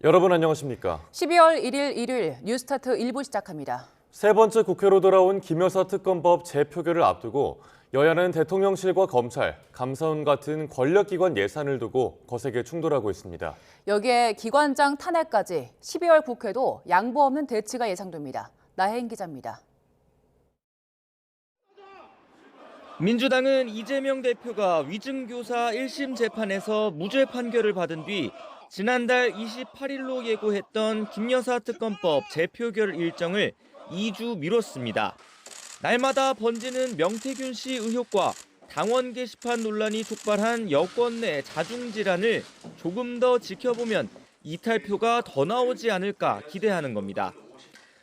여러분 안녕하십니까? 12월 1일 일요일 뉴스타트 1부 시작합니다. 세 번째 국회로 돌아온 김여사 특검법 재표결을 앞두고 여야는 대통령실과 검찰, 감사원 같은 권력기관 예산을 두고 거세게 충돌하고 있습니다. 여기에 기관장 탄핵까지 12월 국회도 양보 없는 대치가 예상됩니다. 나혜인 기자입니다. 민주당은 이재명 대표가 위증교사 1심 재판에서 무죄 판결을 받은 뒤 지난달 28일로 예고했던 김여사 특검법 재표결 일정을 2주 미뤘습니다. 날마다 번지는 명태균 씨 의혹과 당원 게시판 논란이 촉발한 여권 내 자중질환을 조금 더 지켜보면 이탈표가 더 나오지 않을까 기대하는 겁니다.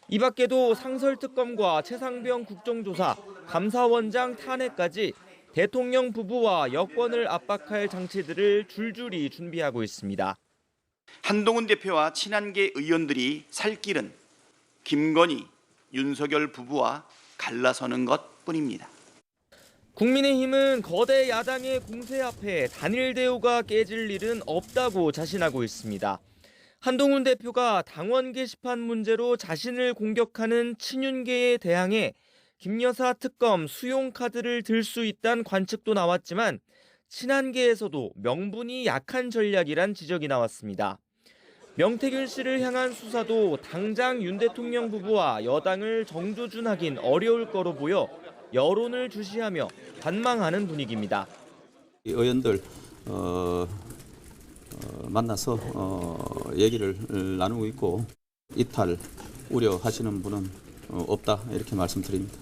이 밖에도 상설특검과 최상병 국정조사, 감사원장 탄핵까지 대통령 부부와 여권을 압박할 장치들을 줄줄이 준비하고 있습니다. 한동훈 대표와 친한계 의원들이 살 길은 김건희, 윤석열 부부와 갈라서는 것뿐입니다. 국민의힘은 거대 야당의 공세 앞에 단일 대우가 깨질 일은 없다고 자신하고 있습니다. 한동훈 대표가 당원 게시판 문제로 자신을 공격하는 친윤계에 대항해 김여사 특검 수용 카드를 들 수 있다는 관측도 나왔지만 친한계에서도 명분이 약한 전략이란 지적이 나왔습니다. 명태균 씨를 향한 수사도 당장 윤 대통령 부부와 여당을 정조준하긴 어려울 거로 보여 여론을 주시하며 관망하는 분위기입니다. 의원들 만나서 얘기를 나누고 있고 이탈 우려하시는 분은 없다 이렇게 말씀드립니다.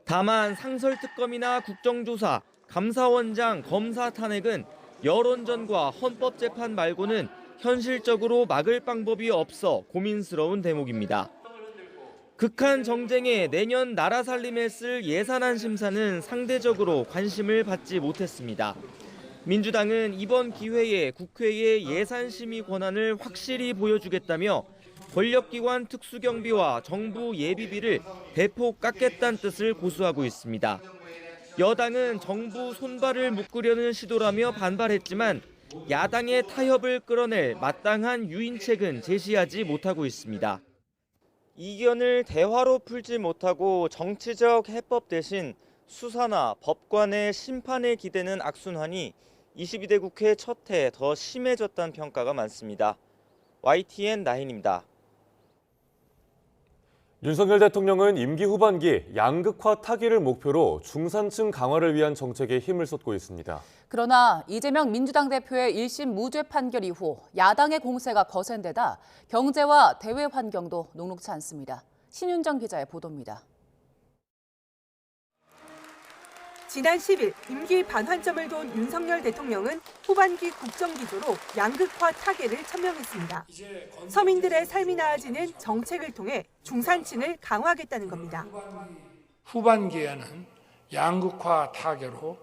다만 상설특검이나 국정조사, 감사원장, 검사 탄핵은 여론전과 헌법재판 말고는 현실적으로 막을 방법이 없어 고민스러운 대목입니다. 극한 정쟁에 내년 나라 살림에 쓸 예산안 심사는 상대적으로 관심을 받지 못했습니다. 민주당은 이번 기회에 국회의 예산심의 권한을 확실히 보여주겠다며 권력기관 특수경비와 정부 예비비를 대폭 깎겠다는 뜻을 고수하고 있습니다. 여당은 정부 손발을 묶으려는 시도라며 반발했지만 야당의 타협을 끌어낼 마땅한 유인책은 제시하지 못하고 있습니다. 이견을 대화로 풀지 못하고 정치적 해법 대신 수사나 법관의 심판에 기대는 악순환이 22대 국회 첫 해 더 심해졌다는 평가가 많습니다. YTN 나인입니다. 윤석열 대통령은 임기 후반기 양극화 타개를 목표로 중산층 강화를 위한 정책에 힘을 쏟고 있습니다. 그러나 이재명 민주당 대표의 1심 무죄 판결 이후 야당의 공세가 거센 데다 경제와 대외 환경도 녹록치 않습니다. 신윤정 기자의 보도입니다. 지난 10일 임기 반환점을 돈 윤석열 대통령은 후반기 국정기조로 양극화 타개를 천명했습니다. 서민들의 삶이 나아지는 정책을 통해 중산층을 강화하겠다는 겁니다. 후반기에는 양극화 타개로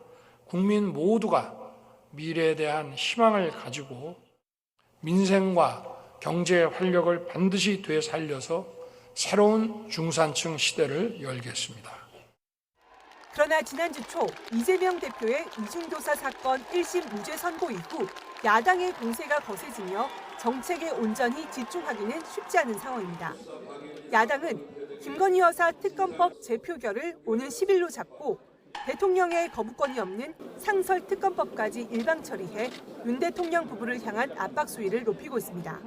국민 모두가 미래에 대한 희망을 가지고 민생과 경제 활력을 반드시 되살려서 새로운 중산층 시대를 열겠습니다. 그러나 지난주 초 이재명 대표의 이중교사 사건 1심 무죄 선고 이후 야당의 공세가 거세지며 정책에 온전히 집중하기는 쉽지 않은 상황입니다. 야당은 김건희 여사 특검법 재표결을 오는 10일로 잡고 대통령의 거부권이 없는 상설 특검법까지 일방 처리해 윤 대통령 부부를 향한 압박 수위를 높이고 있습니다.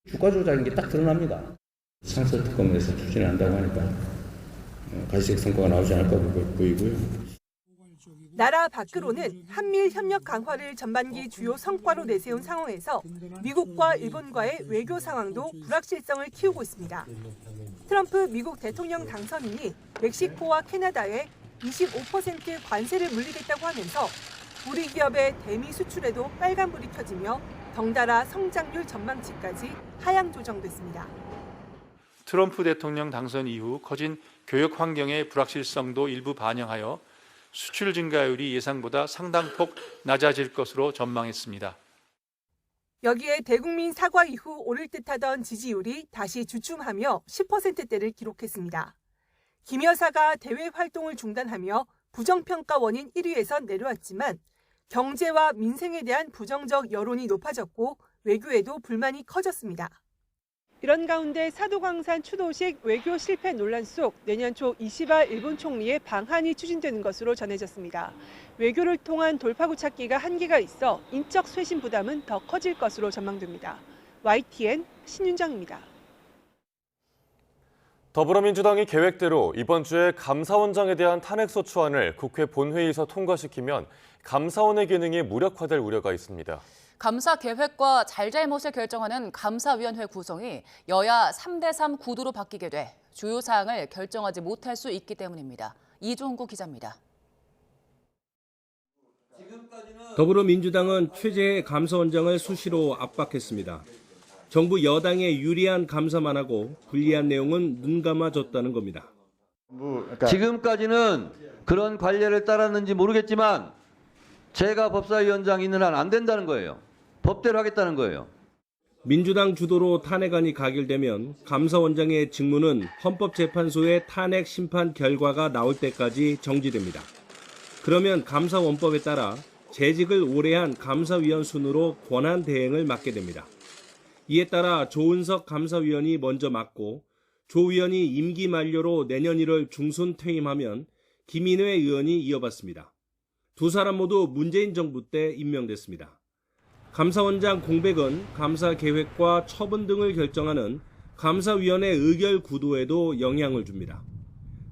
주가 조작인 게 딱 드러납니다. 상설 특검에서 추진한다고 하니까 가시적 성과가 나오지 않을까 보이고요. 나라 밖으로는 한미일 협력 강화를 전반기 주요 성과로 내세운 상황에서 미국과 일본과의 외교 상황도 불확실성을 키우고 있습니다. 트럼프 미국 대통령 당선인이 멕시코와 캐나다에 25% 관세를 물리겠다고 하면서 우리 기업의 대미 수출에도 빨간불이 켜지며 덩달아 성장률 전망치까지 하향 조정됐습니다. 트럼프 대통령 당선 이후 커진 교역 환경의 불확실성도 일부 반영하여 수출 증가율이 예상보다 상당폭 낮아질 것으로 전망했습니다. 여기에 대국민 사과 이후 오를 듯하던 지지율이 다시 주춤하며 10%대를 기록했습니다. 김 여사가 대외 활동을 중단하며 부정평가 원인 1위에서 내려왔지만 경제와 민생에 대한 부정적 여론이 높아졌고 외교에도 불만이 커졌습니다. 이런 가운데 사도광산 추도식 외교 실패 논란 속 내년 초 이시바 일본 총리의 방한이 추진되는 것으로 전해졌습니다. 외교를 통한 돌파구 찾기가 한계가 있어 인적 쇄신 부담은 더 커질 것으로 전망됩니다. YTN 신윤정입니다. 더불어민주당이 계획대로 이번 주에 감사원장에 대한 탄핵소추안을 국회 본회의에서 통과시키면 감사원의 기능이 무력화될 우려가 있습니다. 감사 계획과 잘잘못을 결정하는 감사위원회 구성이 여야 3대3 구도로 바뀌게 돼 주요 사항을 결정하지 못할 수 있기 때문입니다. 이종구 기자입니다. 더불어민주당은 최재해 감사원장을 수시로 압박했습니다. 정부 여당에 유리한 감사만 하고 불리한 내용은 눈감아줬다는 겁니다. 지금까지는 그런 관례를 따랐는지 모르겠지만 제가 법사위원장 있는 한 안 된다는 거예요. 법대로 하겠다는 거예요. 민주당 주도로 탄핵안이 가결되면 감사원장의 직무는 헌법재판소의 탄핵 심판 결과가 나올 때까지 정지됩니다. 그러면 감사원법에 따라 재직을 오래 한 감사위원 순으로 권한 대행을 맡게 됩니다. 이에 따라 조은석 감사위원이 먼저 맡고 조 위원이 임기 만료로 내년 1월 중순 퇴임하면 김인회 의원이 이어받습니다. 두 사람 모두 문재인 정부 때 임명됐습니다. 감사원장 공백은 감사 계획과 처분 등을 결정하는 감사위원회 의결 구도에도 영향을 줍니다.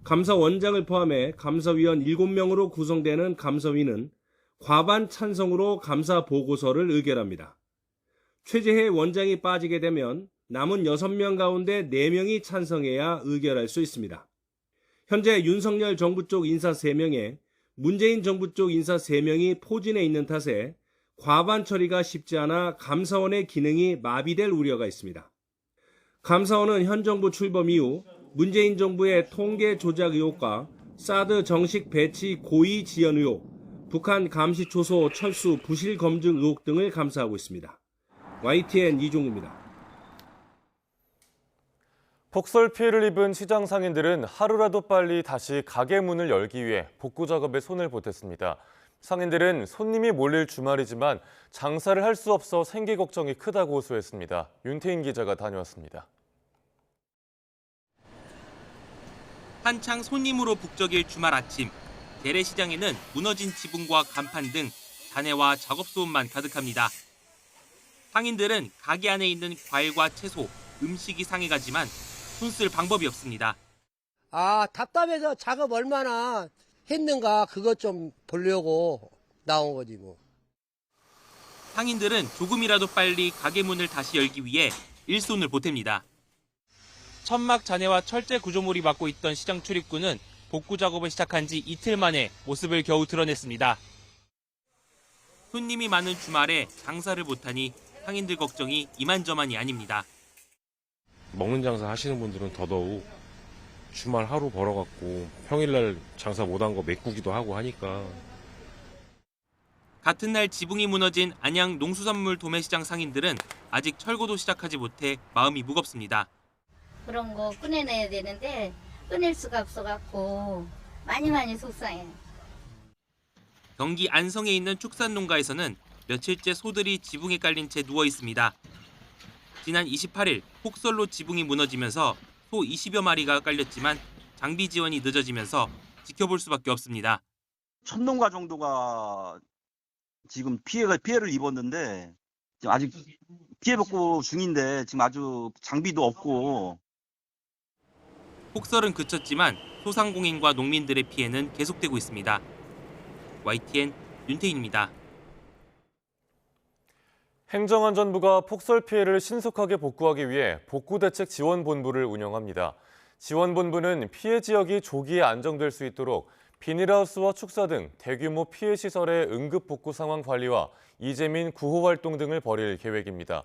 감사원장을 포함해 감사위원 7명으로 구성되는 감사위는 과반 찬성으로 감사 보고서를 의결합니다. 최재해 원장이 빠지게 되면 남은 6명 가운데 4명이 찬성해야 의결할 수 있습니다. 현재 윤석열 정부 쪽 인사 3명에 문재인 정부 쪽 인사 3명이 포진해 있는 탓에 과반 처리가 쉽지 않아 감사원의 기능이 마비될 우려가 있습니다. 감사원은 현 정부 출범 이후 문재인 정부의 통계 조작 의혹과 사드 정식 배치 고의 지연 의혹, 북한 감시 초소 철수 부실 검증 의혹 등을 감사하고 있습니다. YTN 이종우입니다. 폭설 피해를 입은 시장 상인들은 하루라도 빨리 다시 가게 문을 열기 위해 복구 작업에 손을 보탰습니다. 상인들은 손님이 몰릴 주말이지만 장사를 할 수 없어 생계 걱정이 크다고 호소했습니다. 윤태인 기자가 다녀왔습니다. 한창 손님으로 북적일 주말 아침, 재래시장에는 무너진 지붕과 간판 등 잔해와 작업 소음만 가득합니다. 상인들은 가게 안에 있는 과일과 채소, 음식이 상해가지만 손쓸 방법이 없습니다. 답답해서 작업 얼마나 했는가 그것 좀 보려고 나온 거지 뭐. 상인들은 조금이라도 빨리 가게 문을 다시 열기 위해 일손을 보탭니다. 천막 잔해와 철제 구조물이 막고 있던 시장 출입구는 복구 작업을 시작한 지 이틀 만에 모습을 겨우 드러냈습니다. 손님이 많은 주말에 장사를 못하니 상인들 걱정이 이만저만이 아닙니다. 먹는 장사 하시는 분들은 더더욱 주말 하루 벌어갖고 평일날 장사 못한 거 메꾸기도 하고 하니까. 같은 날 지붕이 무너진 안양 농수산물 도매시장 상인들은 아직 철거도 시작하지 못해 마음이 무겁습니다. 그런 거 꺼내내야 되는데 꺼낼 수가 없어갖고 많이 속상해요. 경기 안성에 있는 축산농가에서는 며칠째 소들이 지붕에 깔린 채 누워 있습니다. 지난 28일 폭설로 지붕이 무너지면서 소 20여 마리가 깔렸지만 장비 지원이 늦어지면서 지켜볼 수밖에 없습니다. 1000농가 정도가 지금 피해를 입었는데 지금 아직 피해 복구 중인데 지금 아주 장비도 없고. 폭설은 그쳤지만 소상공인과 농민들의 피해는 계속되고 있습니다. YTN 윤태인입니다. 행정안전부가 폭설 피해를 신속하게 복구하기 위해 복구대책지원본부를 운영합니다. 지원본부는 피해 지역이 조기에 안정될 수 있도록 비닐하우스와 축사 등 대규모 피해 시설의 응급 복구 상황 관리와 이재민 구호 활동 등을 벌일 계획입니다.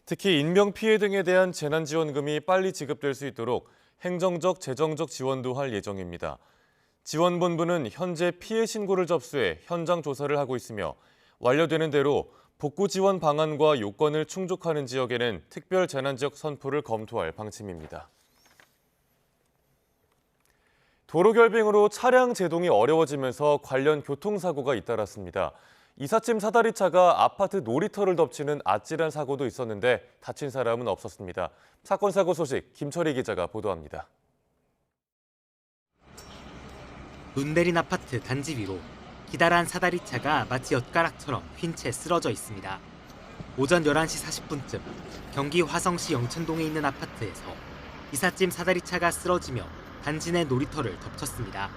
특히 인명 피해 등에 대한 재난지원금이 빨리 지급될 수 있도록 행정적, 재정적 지원도 할 예정입니다. 지원본부는 현재 피해 신고를 접수해 현장 조사를 하고 있으며 완료되는 대로 복구 지원 방안과 요건을 충족하는 지역에는 특별 재난지역 선포를 검토할 방침입니다. 도로 결빙으로 차량 제동이 어려워지면서 관련 교통사고가 잇따랐습니다. 이삿짐 사다리차가 아파트 놀이터를 덮치는 아찔한 사고도 있었는데 다친 사람은 없었습니다. 사건 사고 소식 김철희 기자가 보도합니다. 눈 내린 아파트 단지 위로 기다란 사다리차가 마치 엿가락처럼 휜 채 쓰러져 있습니다. 오전 11시 40분쯤 경기 화성시 영천동에 있는 아파트에서 이삿짐 사다리차가 쓰러지며 단지 내 놀이터를 덮쳤습니다.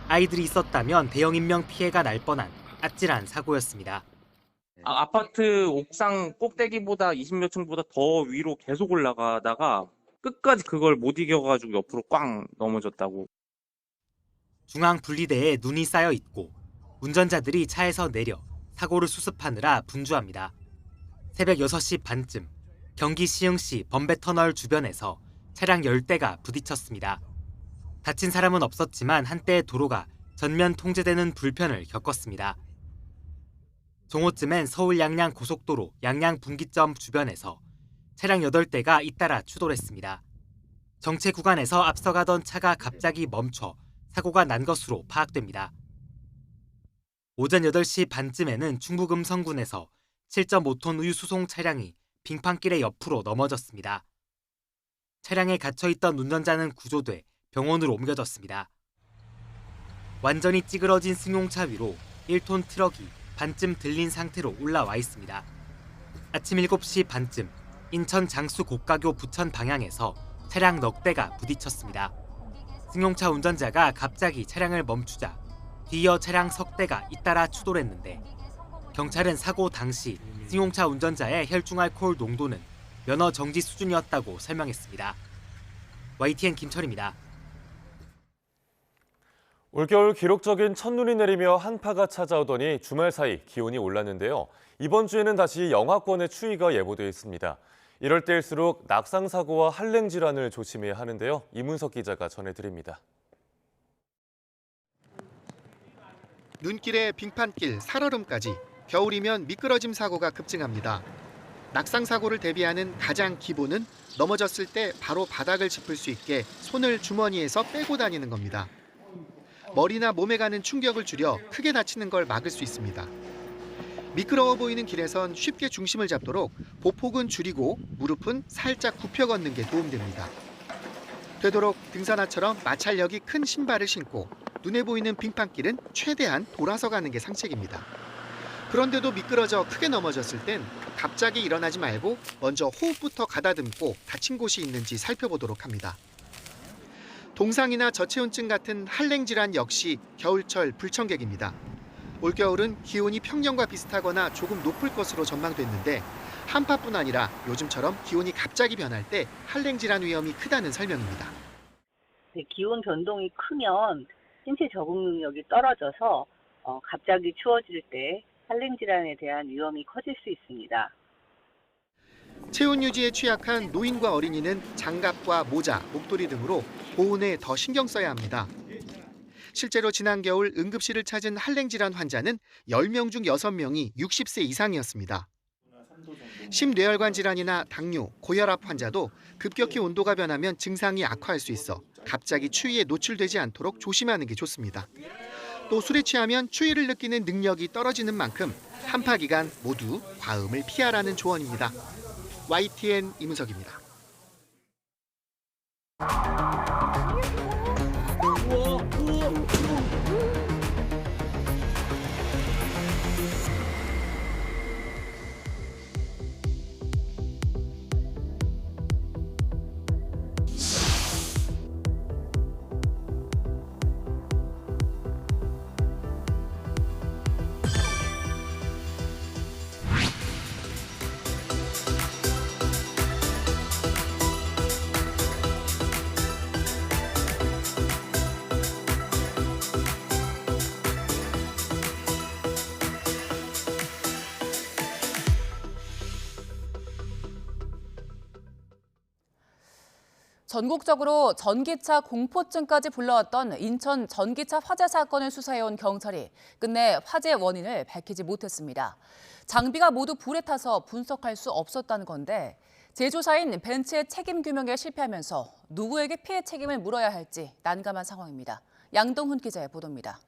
아이들이 있었다면 대형 인명 피해가 날 뻔한 아찔한 사고였습니다. 아파트 옥상 꼭대기보다 20몇 층보다 더 위로 계속 올라가다가 끝까지 그걸 못 이겨가지고 옆으로 꽝 넘어졌다고. 중앙 분리대에 눈이 쌓여 있고 운전자들이 차에서 내려 사고를 수습하느라 분주합니다. 새벽 6시 반쯤 경기 시흥시 범배터널 주변에서 차량 10대가 부딪혔습니다. 다친 사람은 없었지만 한때 도로가 전면 통제되는 불편을 겪었습니다. 정오쯤엔 서울 양양 고속도로 양양 분기점 주변에서 차량 8대가 잇따라 추돌했습니다. 정체 구간에서 앞서가던 차가 갑자기 멈춰 사고가 난 것으로 파악됩니다. 오전 8시 반쯤에는 충북 음성군에서 7.5톤 우유 수송 차량이 빙판길의 옆으로 넘어졌습니다. 차량에 갇혀있던 운전자는 구조돼 병원으로 옮겨졌습니다. 완전히 찌그러진 승용차 위로 1톤 트럭이 반쯤 들린 상태로 올라와 있습니다. 아침 7시 반쯤 인천 장수 고가교 부천 방향에서 차량 넉 대가 부딪혔습니다. 승용차 운전자가 갑자기 차량을 멈추자 뒤이어 차량 석 대가 잇따라 추돌했는데 경찰은 사고 당시 승용차 운전자의 혈중알코올 농도는 면허 정지 수준이었다고 설명했습니다. YTN 김철입니다. 올겨울 기록적인 첫눈이 내리며 한파가 찾아오더니 주말 사이 기온이 올랐는데요. 이번 주에는 다시 영하권의 추위가 예보돼 있습니다. 이럴 때일수록 낙상 사고와 한랭 질환을 조심해야 하는데요. 이문석 기자가 전해드립니다. 눈길에 빙판길, 살얼음까지 겨울이면 미끄러짐 사고가 급증합니다. 낙상 사고를 대비하는 가장 기본은 넘어졌을 때 바로 바닥을 짚을 수 있게 손을 주머니에서 빼고 다니는 겁니다. 머리나 몸에 가는 충격을 줄여 크게 다치는 걸 막을 수 있습니다. 미끄러워 보이는 길에선 쉽게 중심을 잡도록 보폭은 줄이고 무릎은 살짝 굽혀 걷는 게 도움됩니다. 되도록 등산화처럼 마찰력이 큰 신발을 신고 눈에 보이는 빙판길은 최대한 돌아서 가는 게 상책입니다. 그런데도 미끄러져 크게 넘어졌을 땐 갑자기 일어나지 말고 먼저 호흡부터 가다듬고 다친 곳이 있는지 살펴보도록 합니다. 동상이나 저체온증 같은 한랭 질환 역시 겨울철 불청객입니다. 올겨울은 기온이 평년과 비슷하거나 조금 높을 것으로 전망됐는데 한파뿐 아니라 요즘처럼 기온이 갑자기 변할 때 한랭 질환 위험이 크다는 설명입니다. 기온 변동이 크면 신체 적응 능력이 떨어져서 갑자기 추워질 때 한랭 질환에 대한 위험이 커질 수 있습니다. 체온 유지에 취약한 노인과 어린이는 장갑과 모자, 목도리 등으로 보온에 더 신경 써야 합니다. 실제로 지난 겨울 응급실을 찾은 한랭 질환 환자는 10명 중 6명이 60세 이상이었습니다. 심뇌혈관 질환이나 당뇨, 고혈압 환자도 급격히 온도가 변하면 증상이 악화할 수 있어 갑자기 추위에 노출되지 않도록 조심하는 게 좋습니다. 또 술에 취하면 추위를 느끼는 능력이 떨어지는 만큼 한파 기간 모두 과음을 피하라는 조언입니다. YTN 이문석입니다. 전국적으로 전기차 공포증까지 불러왔던 인천 전기차 화재 사건을 수사해온 경찰이 끝내 화재 원인을 밝히지 못했습니다. 장비가 모두 불에 타서 분석할 수 없었다는 건데 제조사인 벤츠의 책임 규명에 실패하면서 누구에게 피해 책임을 물어야 할지 난감한 상황입니다. 양동훈 기자의 보도입니다.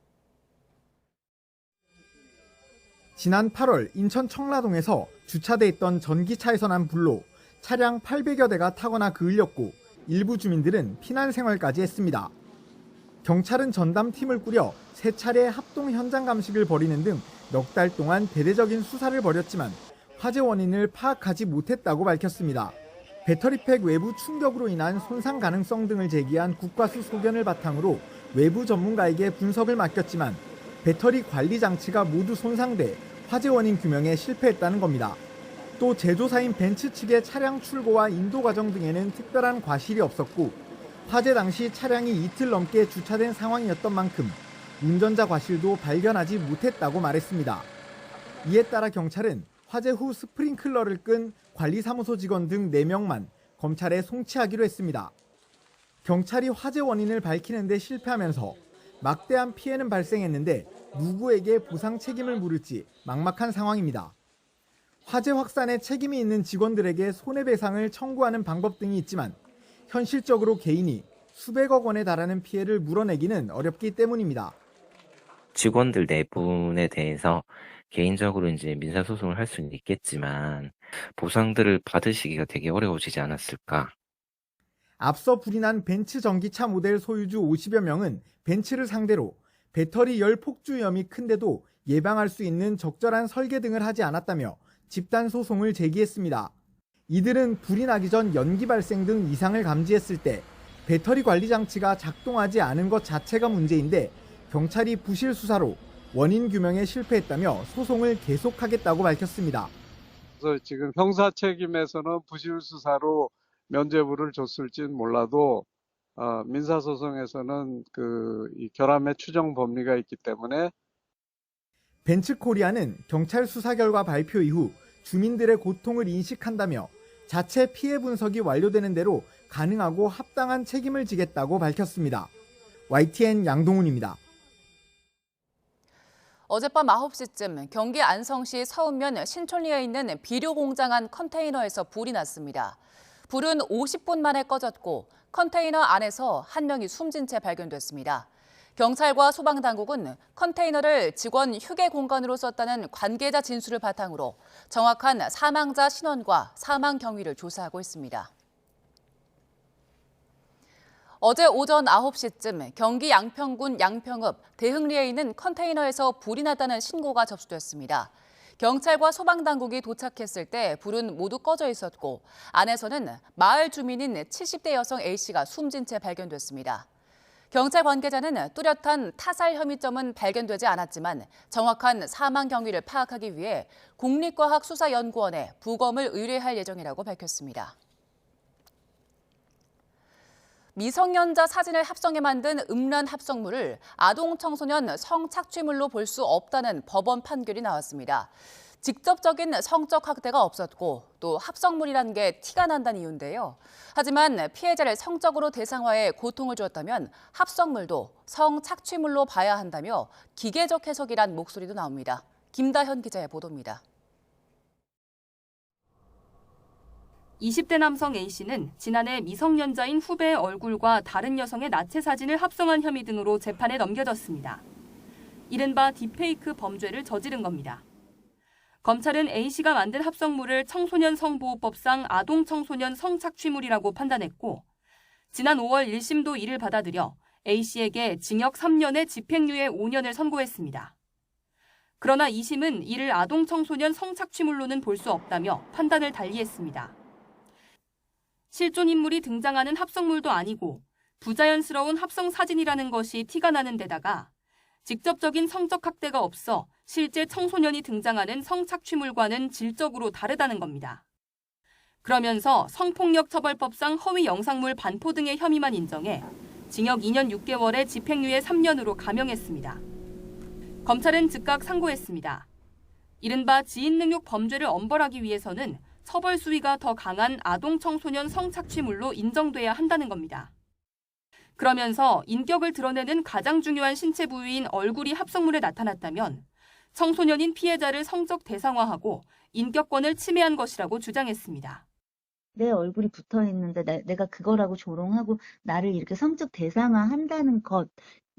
지난 8월 인천 청라동에서 주차돼 있던 전기차에서 난 불로 차량 800여 대가 타거나 그을렸고 일부 주민들은 피난 생활까지 했습니다. 경찰은 전담팀을 꾸려 3차례 합동 현장 감식을 벌이는 등 넉 달 동안 대대적인 수사를 벌였지만 화재 원인을 파악하지 못했다고 밝혔습니다. 배터리팩 외부 충격으로 인한 손상 가능성 등을 제기한 국과수 소견을 바탕으로 외부 전문가에게 분석을 맡겼지만 배터리 관리 장치가 모두 손상돼 화재 원인 규명에 실패했다는 겁니다. 또 제조사인 벤츠 측의 차량 출고와 인도 과정 등에는 특별한 과실이 없었고 화재 당시 차량이 이틀 넘게 주차된 상황이었던 만큼 운전자 과실도 발견하지 못했다고 말했습니다. 이에 따라 경찰은 화재 후 스프링클러를 끈 관리사무소 직원 등 4명만 검찰에 송치하기로 했습니다. 경찰이 화재 원인을 밝히는 데 실패하면서 막대한 피해는 발생했는데 누구에게 보상 책임을 물을지 막막한 상황입니다. 화재 확산에 책임이 있는 직원들에게 손해배상을 청구하는 방법 등이 있지만 현실적으로 개인이 수백억 원에 달하는 피해를 물어내기는 어렵기 때문입니다. 직원들 4분에 대해서 개인적으로 이제 민사소송을 할 수는 있겠지만 보상들을 받으시기가 되게 어려워지지 않았을까. 앞서 불이 난 벤츠 전기차 모델 소유주 50여 명은 벤츠를 상대로 배터리 열 폭주 위험이 큰데도 예방할 수 있는 적절한 설계 등을 하지 않았다며 집단 소송을 제기했습니다. 이들은 불이 나기 전 연기 발생 등 이상을 감지했을 때 배터리 관리 장치가 작동하지 않은 것 자체가 문제인데 경찰이 부실 수사로 원인 규명에 실패했다며 소송을 계속하겠다고 밝혔습니다. 그래서 지금 형사 책임에서는 부실 수사로 면죄부를 줬을진 몰라도 민사소송에서는 이 결함의 추정 범위가 있기 때문에 벤츠코리아는 경찰 수사 결과 발표 이후 주민들의 고통을 인식한다며 자체 피해 분석이 완료되는 대로 가능하고 합당한 책임을 지겠다고 밝혔습니다. YTN 양동훈입니다. 어젯밤 9시쯤 경기 안성시 서운면 신촌리에 있는 비료 공장 안 컨테이너에서 불이 났습니다. 불은 50분 만에 꺼졌고 컨테이너 안에서 한 명이 숨진 채 발견됐습니다. 경찰과 소방당국은 컨테이너를 직원 휴게 공간으로 썼다는 관계자 진술을 바탕으로 정확한 사망자 신원과 사망 경위를 조사하고 있습니다. 어제 오전 9시쯤 경기 양평군 양평읍 대흥리에 있는 컨테이너에서 불이 났다는 신고가 접수됐습니다. 경찰과 소방당국이 도착했을 때 불은 모두 꺼져 있었고 안에서는 마을 주민인 70대 여성 A씨가 숨진 채 발견됐습니다. 경찰 관계자는 뚜렷한 타살 혐의점은 발견되지 않았지만 정확한 사망 경위를 파악하기 위해 국립과학수사연구원에 부검을 의뢰할 예정이라고 밝혔습니다. 미성년자 사진을 합성해 만든 음란 합성물을 아동 청소년 성착취물로 볼 수 없다는 법원 판결이 나왔습니다. 직접적인 성적 학대가 없었고 또 합성물이란 게 티가 난다는 이유인데요. 하지만 피해자를 성적으로 대상화해 고통을 주었다면 합성물도 성착취물로 봐야 한다며 기계적 해석이란 목소리도 나옵니다. 김다현 기자의 보도입니다. 20대 남성 A씨는 지난해 미성년자인 후배의 얼굴과 다른 여성의 나체 사진을 합성한 혐의 등으로 재판에 넘겨졌습니다. 이른바 딥페이크 범죄를 저지른 겁니다. 검찰은 A씨가 만든 합성물을 청소년 성보호법상 아동 청소년 성착취물이라고 판단했고 지난 5월 1심도 이를 받아들여 A씨에게 징역 3년에 집행유예 5년을 선고했습니다. 그러나 2심은 이를 아동 청소년 성착취물로는 볼 수 없다며 판단을 달리했습니다. 실존 인물이 등장하는 합성물도 아니고 부자연스러운 합성 사진이라는 것이 티가 나는 데다가 직접적인 성적 학대가 없어 실제 청소년이 등장하는 성착취물과는 질적으로 다르다는 겁니다. 그러면서 성폭력처벌법상 허위 영상물 반포 등의 혐의만 인정해 징역 2년 6개월에 집행유예 3년으로 감형했습니다. 검찰은 즉각 상고했습니다. 이른바 지인능욕 범죄를 엄벌하기 위해서는 처벌 수위가 더 강한 아동 청소년 성착취물로 인정돼야 한다는 겁니다. 그러면서 인격을 드러내는 가장 중요한 신체 부위인 얼굴이 합성물에 나타났다면 청소년인 피해자를 성적 대상화하고 인격권을 침해한 것이라고 주장했습니다. 내 얼굴이 붙어 있는데 내가 그거라고 조롱하고 나를 이렇게 성적 대상화한다는 것,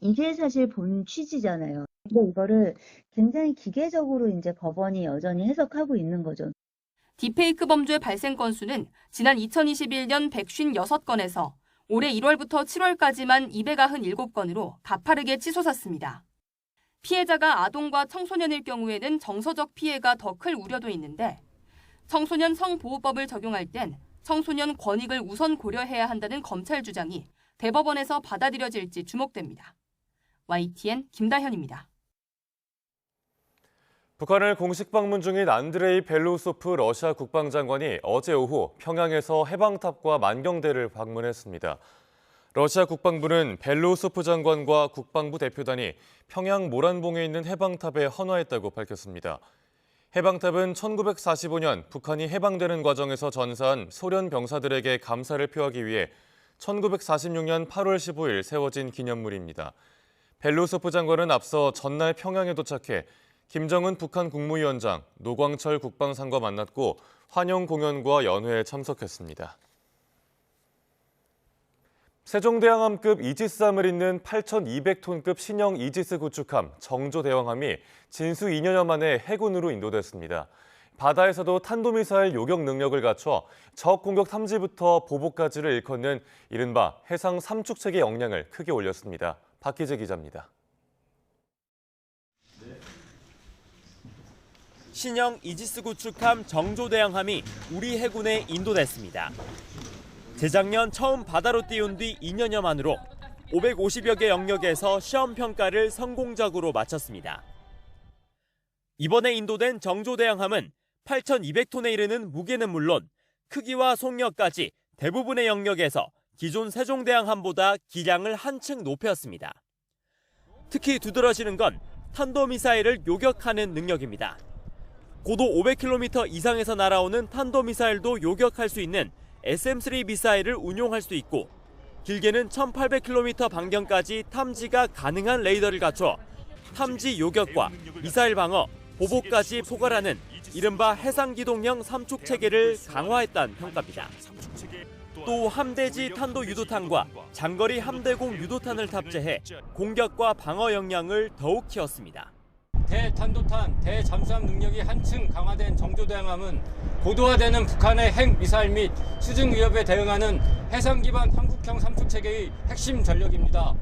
이게 사실 본 취지잖아요. 근데 이거를 굉장히 기계적으로 이제 법원이 여전히 해석하고 있는 거죠. 딥페이크 범죄 발생 건수는 지난 2021년 156건에서 올해 1월부터 7월까지만 297건으로 가파르게 치솟았습니다. 피해자가 아동과 청소년일 경우에는 정서적 피해가 더 클 우려도 있는데 청소년 성보호법을 적용할 땐 청소년 권익을 우선 고려해야 한다는 검찰 주장이 대법원에서 받아들여질지 주목됩니다. YTN 김다현입니다. 북한을 공식 방문 중인 안드레이 벨로우소프 러시아 국방장관이 어제 오후 평양에서 해방탑과 만경대를 방문했습니다. 러시아 국방부는 벨로우소프 장관과 국방부 대표단이 평양 모란봉에 있는 해방탑에 헌화했다고 밝혔습니다. 해방탑은 1945년 북한이 해방되는 과정에서 전사한 소련 병사들에게 감사를 표하기 위해 1946년 8월 15일 세워진 기념물입니다. 벨로우소프 장관은 앞서 전날 평양에 도착해 김정은 북한 국무위원장, 노광철 국방상과 만났고 환영 공연과 연회에 참석했습니다. 세종대왕함급 이지스함을 잇는 8,200톤급 신형 이지스 구축함 정조대왕함이 진수 2년여 만에 해군으로 인도됐습니다. 바다에서도 탄도미사일 요격 능력을 갖춰 적 공격 탐지부터 보복까지를 일컫는 이른바 해상 삼축체계 역량을 크게 올렸습니다. 박기재 기자입니다. 신형 이지스 구축함 정조대왕함이 우리 해군에 인도됐습니다. 재작년 처음 바다로 띄운 뒤 2년여 만으로 550여 개 영역에서 시험 평가를 성공적으로 마쳤습니다. 이번에 인도된 정조대왕함은 8,200톤에 이르는 무게는 물론 크기와 속력까지 대부분의 영역에서 기존 세종대왕함보다 기량을 한층 높였습니다. 특히 두드러지는 건 탄도미사일을 요격하는 능력입니다. 고도 500km 이상에서 날아오는 탄도미사일도 요격할 수 있는 SM-3 미사일을 운용할 수 있고 길게는 1800km 반경까지 탐지가 가능한 레이더를 갖춰 탐지 요격과 미사일 방어, 보복까지 포괄하는 이른바 해상기동형 삼축체계를 강화했다는 평가입니다. 또 함대지 탄도 유도탄과 장거리 함대공 유도탄을 탑재해 공격과 방어 역량을 더욱 키웠습니다. 대탄도탄, 대잠수함 능력이 한층 강화된 정조대왕함은 고도화되는 북한의 핵미사일 및 수중 위협에 대응하는 해상 기반 한국형 삼축체계의 핵심 전력입니다.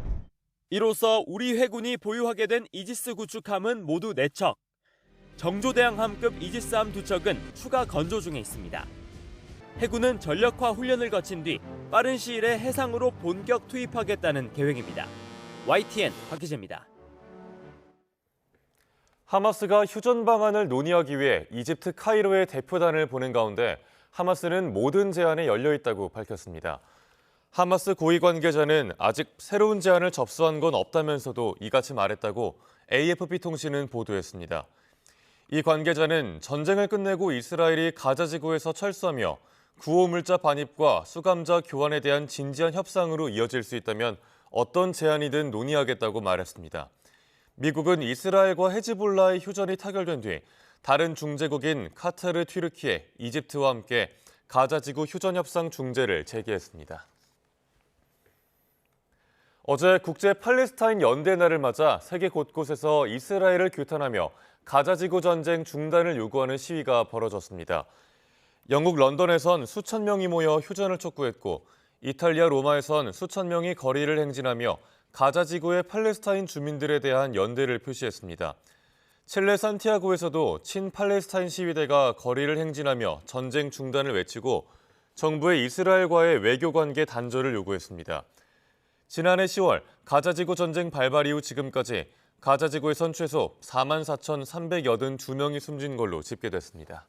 이로써 우리 해군이 보유하게 된 이지스 구축함은 모두 4척. 정조대왕함급 이지스함 2척은 추가 건조 중에 있습니다. 해군은 전력화 훈련을 거친 뒤 빠른 시일에 해상으로 본격 투입하겠다는 계획입니다. YTN 박기재입니다. 하마스가 휴전 방안을 논의하기 위해 이집트 카이로에 대표단을 보낸 가운데 하마스는 모든 제안에 열려 있다고 밝혔습니다. 하마스 고위 관계자는 아직 새로운 제안을 접수한 건 없다면서도 이같이 말했다고 AFP 통신은 보도했습니다. 이 관계자는 전쟁을 끝내고 이스라엘이 가자 지구에서 철수하며 구호물자 반입과 수감자 교환에 대한 진지한 협상으로 이어질 수 있다면 어떤 제안이든 논의하겠다고 말했습니다. 미국은 이스라엘과 헤즈볼라의 휴전이 타결된 뒤 다른 중재국인 카타르, 튀르키예, 이집트와 함께 가자지구 휴전협상 중재를 제기했습니다. 어제 국제 팔레스타인 연대 날을 맞아 세계 곳곳에서 이스라엘을 규탄하며 가자지구 전쟁 중단을 요구하는 시위가 벌어졌습니다. 영국 런던에선 수천 명이 모여 휴전을 촉구했고 이탈리아 로마에선 수천 명이 거리를 행진하며 가자지구의 팔레스타인 주민들에 대한 연대를 표시했습니다. 칠레 산티아고에서도 친팔레스타인 시위대가 거리를 행진하며 전쟁 중단을 외치고 정부의 이스라엘과의 외교관계 단절을 요구했습니다. 지난해 10월 가자지구 전쟁 발발 이후 지금까지 가자지구에선 최소 44,382명이 숨진 걸로 집계됐습니다.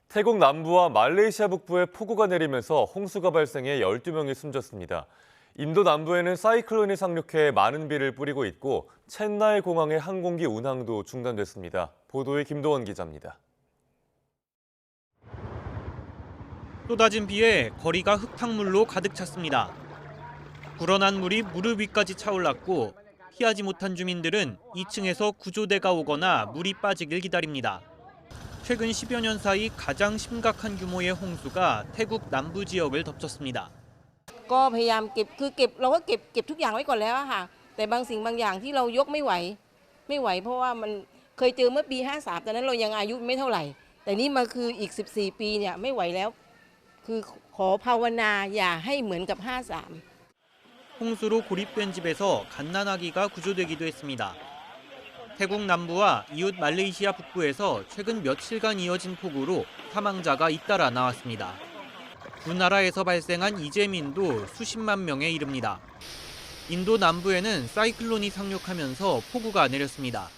태국 남부와 말레이시아 북부에 폭우가 내리면서 홍수가 발생해 12명이 숨졌습니다. 인도 남부에는 사이클론이 상륙해 많은 비를 뿌리고 있고 첸나이 공항의 항공기 운항도 중단됐습니다. 보도에 김도원 기자입니다. 쏟아진 비에 거리가 흙탕물로 가득 찼습니다. 불어난 물이 무릎 위까지 차올랐고 피하지 못한 주민들은 2층에서 구조대가 오거나 물이 빠지길 기다립니다. 최근 10여 년 사이 가장 심각한 규모의 홍수가 태국 남부 지역을 덮쳤습니다. ก็พยายามเก็บเราก็เก็บทุกอย่างไว้ก่อนแล้วค่ะ แต่บางสิ่งบางอย่างที่เรายกไม่ไหวเพราะว่ามันเคยเจอเมื่อปี53ตอนนั้นเรายังอายุไม่เท่าไหร่แต่นี่มาคืออีก14ปีเนี่ยไม่ไหวแล้วคือขอภาวนาอย่าให้เหมือนกับ53 홍수로 고립된 집에서 갓난아기가 구조되기도 했습니다. 태국 남부와 이웃 말레이시아 북부에서 최근 며칠간 이어진 폭우로 사망자가 잇따라 나왔습니다. 두 나라에서 발생한 이재민도 수십만 명에 이릅니다. 인도 남부에는 사이클론이 상륙하면서 폭우가 내렸습니다.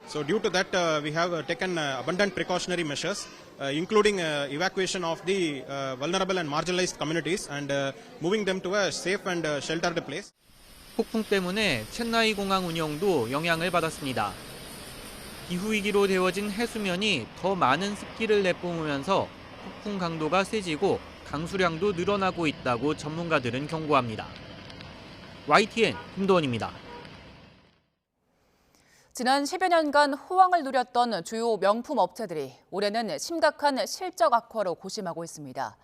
So due to that, we have taken abundant precautionary measures, including evacuation of the vulnerable and marginalized communities and moving them to a safe and sheltered place. 폭풍 때문에 첸나이 공항 운영도 영향을 받았습니다. 기후위기로 데워진 해수면이 더 많은 습기를 내뿜으면서 폭풍 강도가 세지고 강수량도 늘어나고 있다고 전문가들은 경고합니다. YTN 김도원입니다. 지난 10여 년간 호황을 누렸던 주요 명품 업체들이 올해는 심각한 실적 악화로 고심하고 있습니다.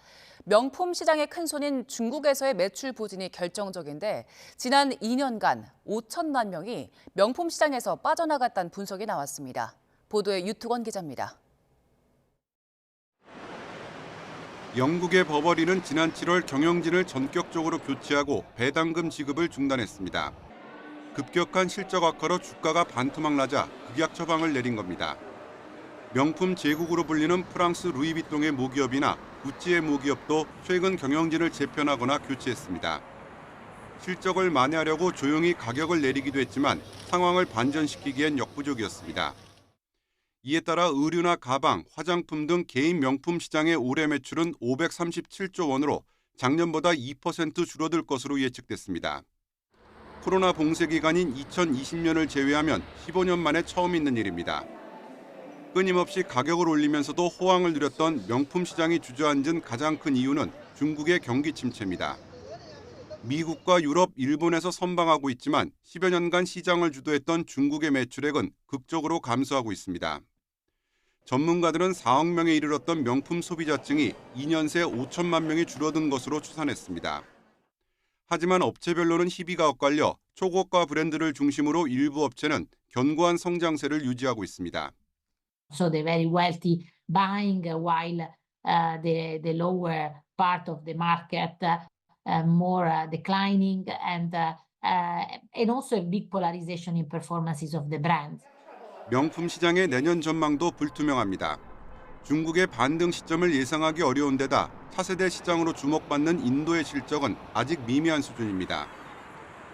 명품 시장의 큰손인 중국에서의 매출 부진이 결정적인데 지난 2년간 5천만 명이 명품 시장에서 빠져나갔다는 분석이 나왔습니다. 보도에 유특원 기자입니다. 영국의 버버리는 지난 7월 경영진을 전격적으로 교체하고 배당금 지급을 중단했습니다. 급격한 실적 악화로 주가가 반토막 나자 극약 처방을 내린 겁니다. 명품 제국으로 불리는 프랑스 루이비통의 모기업이나 구찌의 모기업도 최근 경영진을 재편하거나 교체했습니다. 실적을 만회하려고 조용히 가격을 내리기도 했지만 상황을 반전시키기엔 역부족이었습니다. 이에 따라 의류나 가방, 화장품 등 개인 명품 시장의 올해 매출은 537조 원으로 작년보다 2% 줄어들 것으로 예측됐습니다. 코로나 봉쇄 기간인 2020년을 제외하면 15년 만에 처음 있는 일입니다. 끊임없이 가격을 올리면서도 호황을 누렸던 명품 시장이 주저앉은 가장 큰 이유는 중국의 경기 침체입니다. 미국과 유럽, 일본에서 선방하고 있지만 10여 년간 시장을 주도했던 중국의 매출액은 극적으로 감소하고 있습니다. 전문가들은 4억 명에 이르렀던 명품 소비자층이 2년 새 5천만 명이 줄어든 것으로 추산했습니다. 하지만 업체별로는 희비가 엇갈려 초고가 브랜드를 중심으로 일부 업체는 견고한 성장세를 유지하고 있습니다. So the very wealthy buying while the lower part of the market more declining and also a big polarization in performances of the brands. 명품 시장의 내년 전망도 불투명합니다. 중국의 반등 시점을 예상하기 어려운 데다 차세대 시장으로 주목받는 인도의 실적은 아직 미미한 수준입니다.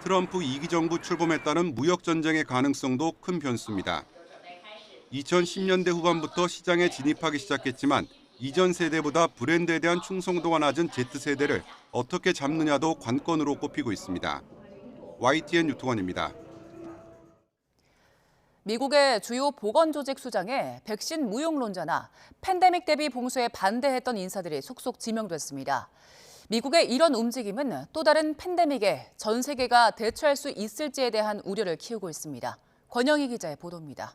트럼프 2기 정부 출범에 따른 무역 전쟁의 가능성도 큰 변수입니다. 2010년대 후반부터 시장에 진입하기 시작했지만 이전 세대보다 브랜드에 대한 충성도가 낮은 Z세대를 어떻게 잡느냐도 관건으로 꼽히고 있습니다. YTN 유통원입니다. 미국의 주요 보건조직 수장에 백신 무용론자나 팬데믹 대비 봉쇄에 반대했던 인사들이 속속 지명됐습니다. 미국의 이런 움직임은 또 다른 팬데믹에 전 세계가 대처할 수 있을지에 대한 우려를 키우고 있습니다. 권영희 기자의 보도입니다.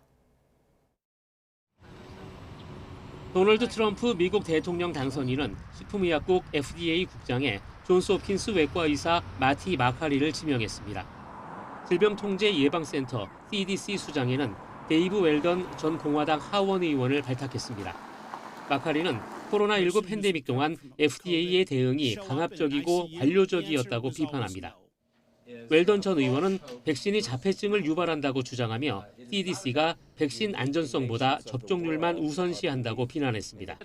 도널드 트럼프 미국 대통령 당선인은 식품의약국 FDA 국장에 존스 홉킨스 외과의사 마티 마카리를 지명했습니다. 질병통제예방센터 CDC 수장에는 데이브 웰던 전 공화당 하원 의원을 발탁했습니다. 마카리는 코로나19 팬데믹 동안 FDA의 대응이 강압적이고 관료적이었다고 비판합니다. 웰던 전 의원은 백신이 자폐증을 유발한다고 주장하며 CDC가 백신 안전성보다 접종률만 우선시한다고 비난했습니다.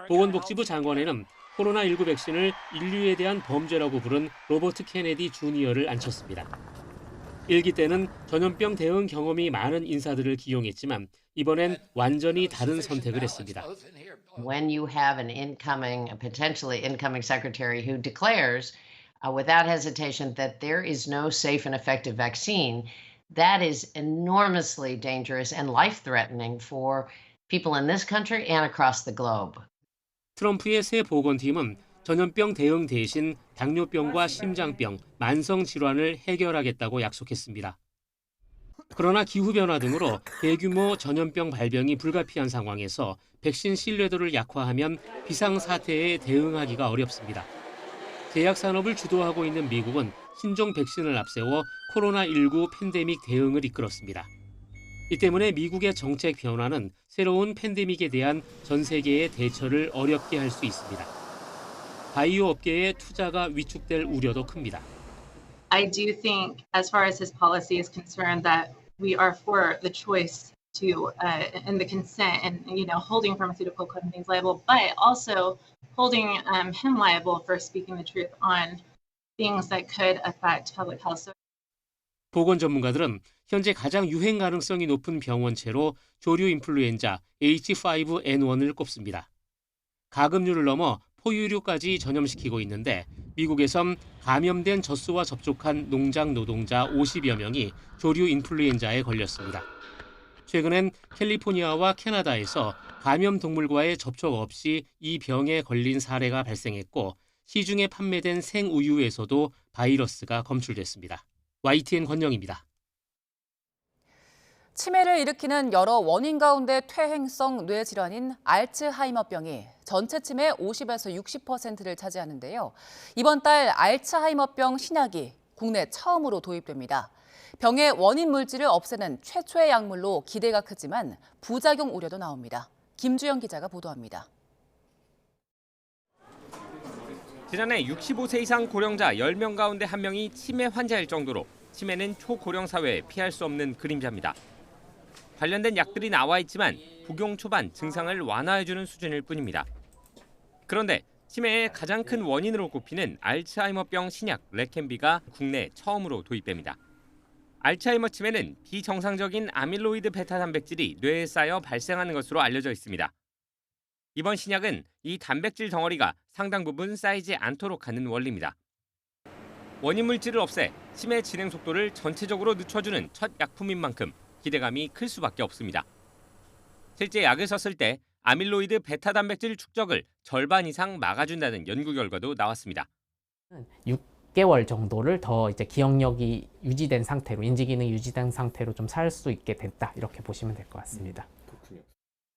보건복지부 장관에는 코로나19 백신을 인류에 대한 범죄라고 부른 로버트 케네디 주니어를 앉혔습니다. 1기 때는 전염병 대응 경험이 많은 인사들을 기용했지만 이번엔 완전히 다른 선택을 했습니다. When you have a potentially incoming secretary who declares without hesitation that there is no safe and effective vaccine, that is enormously dangerous and life-threatening for people in this country and across the globe. 트럼프의 새 보건팀은 전염병 대응 대신 당뇨병과 심장병, 만성 질환을 해결하겠다고 약속했습니다. 그러나 기후변화 등으로 대규모 전염병 발병이 불가피한 상황에서 백신 신뢰도를 약화하면 비상사태에 대응하기가 어렵습니다. 제약 산업을 주도하고 있는 미국은 신종 백신을 앞세워 코로나19 팬데믹 대응을 이끌었습니다. 이 때문에 미국의 정책 변화는 새로운 팬데믹에 대한 전 세계의 대처를 어렵게 할 수 있습니다. 바이오 업계의 투자가 위축될 우려도 큽니다. I do think, as far as his policy is concerned, that we are for the choice to and the consent and holding pharmaceutical companies liable, but also holding him liable for speaking the truth on things that could affect public health. 보건 전문가들은 현재 가장 유행 가능성이 높은 병원체로 조류 인플루엔자 H5N1을 꼽습니다. 가금류를 넘어 포유류까지 전염시키고 있는데 미국에선 감염된 젖소와 접촉한 농장 노동자 50여 명이 조류 인플루엔자에 걸렸습니다. 최근엔 캘리포니아와 캐나다에서 감염 동물과의 접촉 없이 이 병에 걸린 사례가 발생했고 시중에 판매된 생우유에서도 바이러스가 검출됐습니다. YTN 권영입니다. 치매를 일으키는 여러 원인 가운데 퇴행성 뇌질환인 알츠하이머병이 전체 치매의 50에서 60%를 차지하는데요. 이번 달 알츠하이머병 신약이 국내 처음으로 도입됩니다. 병의 원인 물질을 없애는 최초의 약물로 기대가 크지만 부작용 우려도 나옵니다. 김주영 기자가 보도합니다. 지난해 65세 이상 고령자 10명 가운데 1명이 치매 환자일 정도로 치매는 초고령 사회에 피할 수 없는 그림자입니다. 관련된 약들이 나와 있지만服用 초반 증상을 완화해주는 수준일 뿐입니다. 그런데 치매의 가장 큰 원인으로 꼽히는 알츠하이머병 신약 레켐비가 국내 처음으로 도입됩니다. 알츠하이머 치매는 비정상적인 아밀로이드 베타 단백질이 뇌에 쌓여 발생하는 것으로 알려져 있습니다. 이번 신약은 이 단백질 덩어리가 상당 부분 쌓이지 않도록 하는 원리입니다. 원인 물질을 없애 치매 진행 속도를 전체적으로 늦춰주는 첫 약품인 만큼 기대감이 클 수밖에 없습니다. 실제 약을 썼을 때 아밀로이드 베타 단백질 축적을 절반 이상 막아준다는 연구 결과도 나왔습니다. 6개월 정도를 더 이제 기억력이 유지된 상태로, 인지 기능이 유지된 상태로 좀 살 수 있게 됐다, 이렇게 보시면 될 것 같습니다.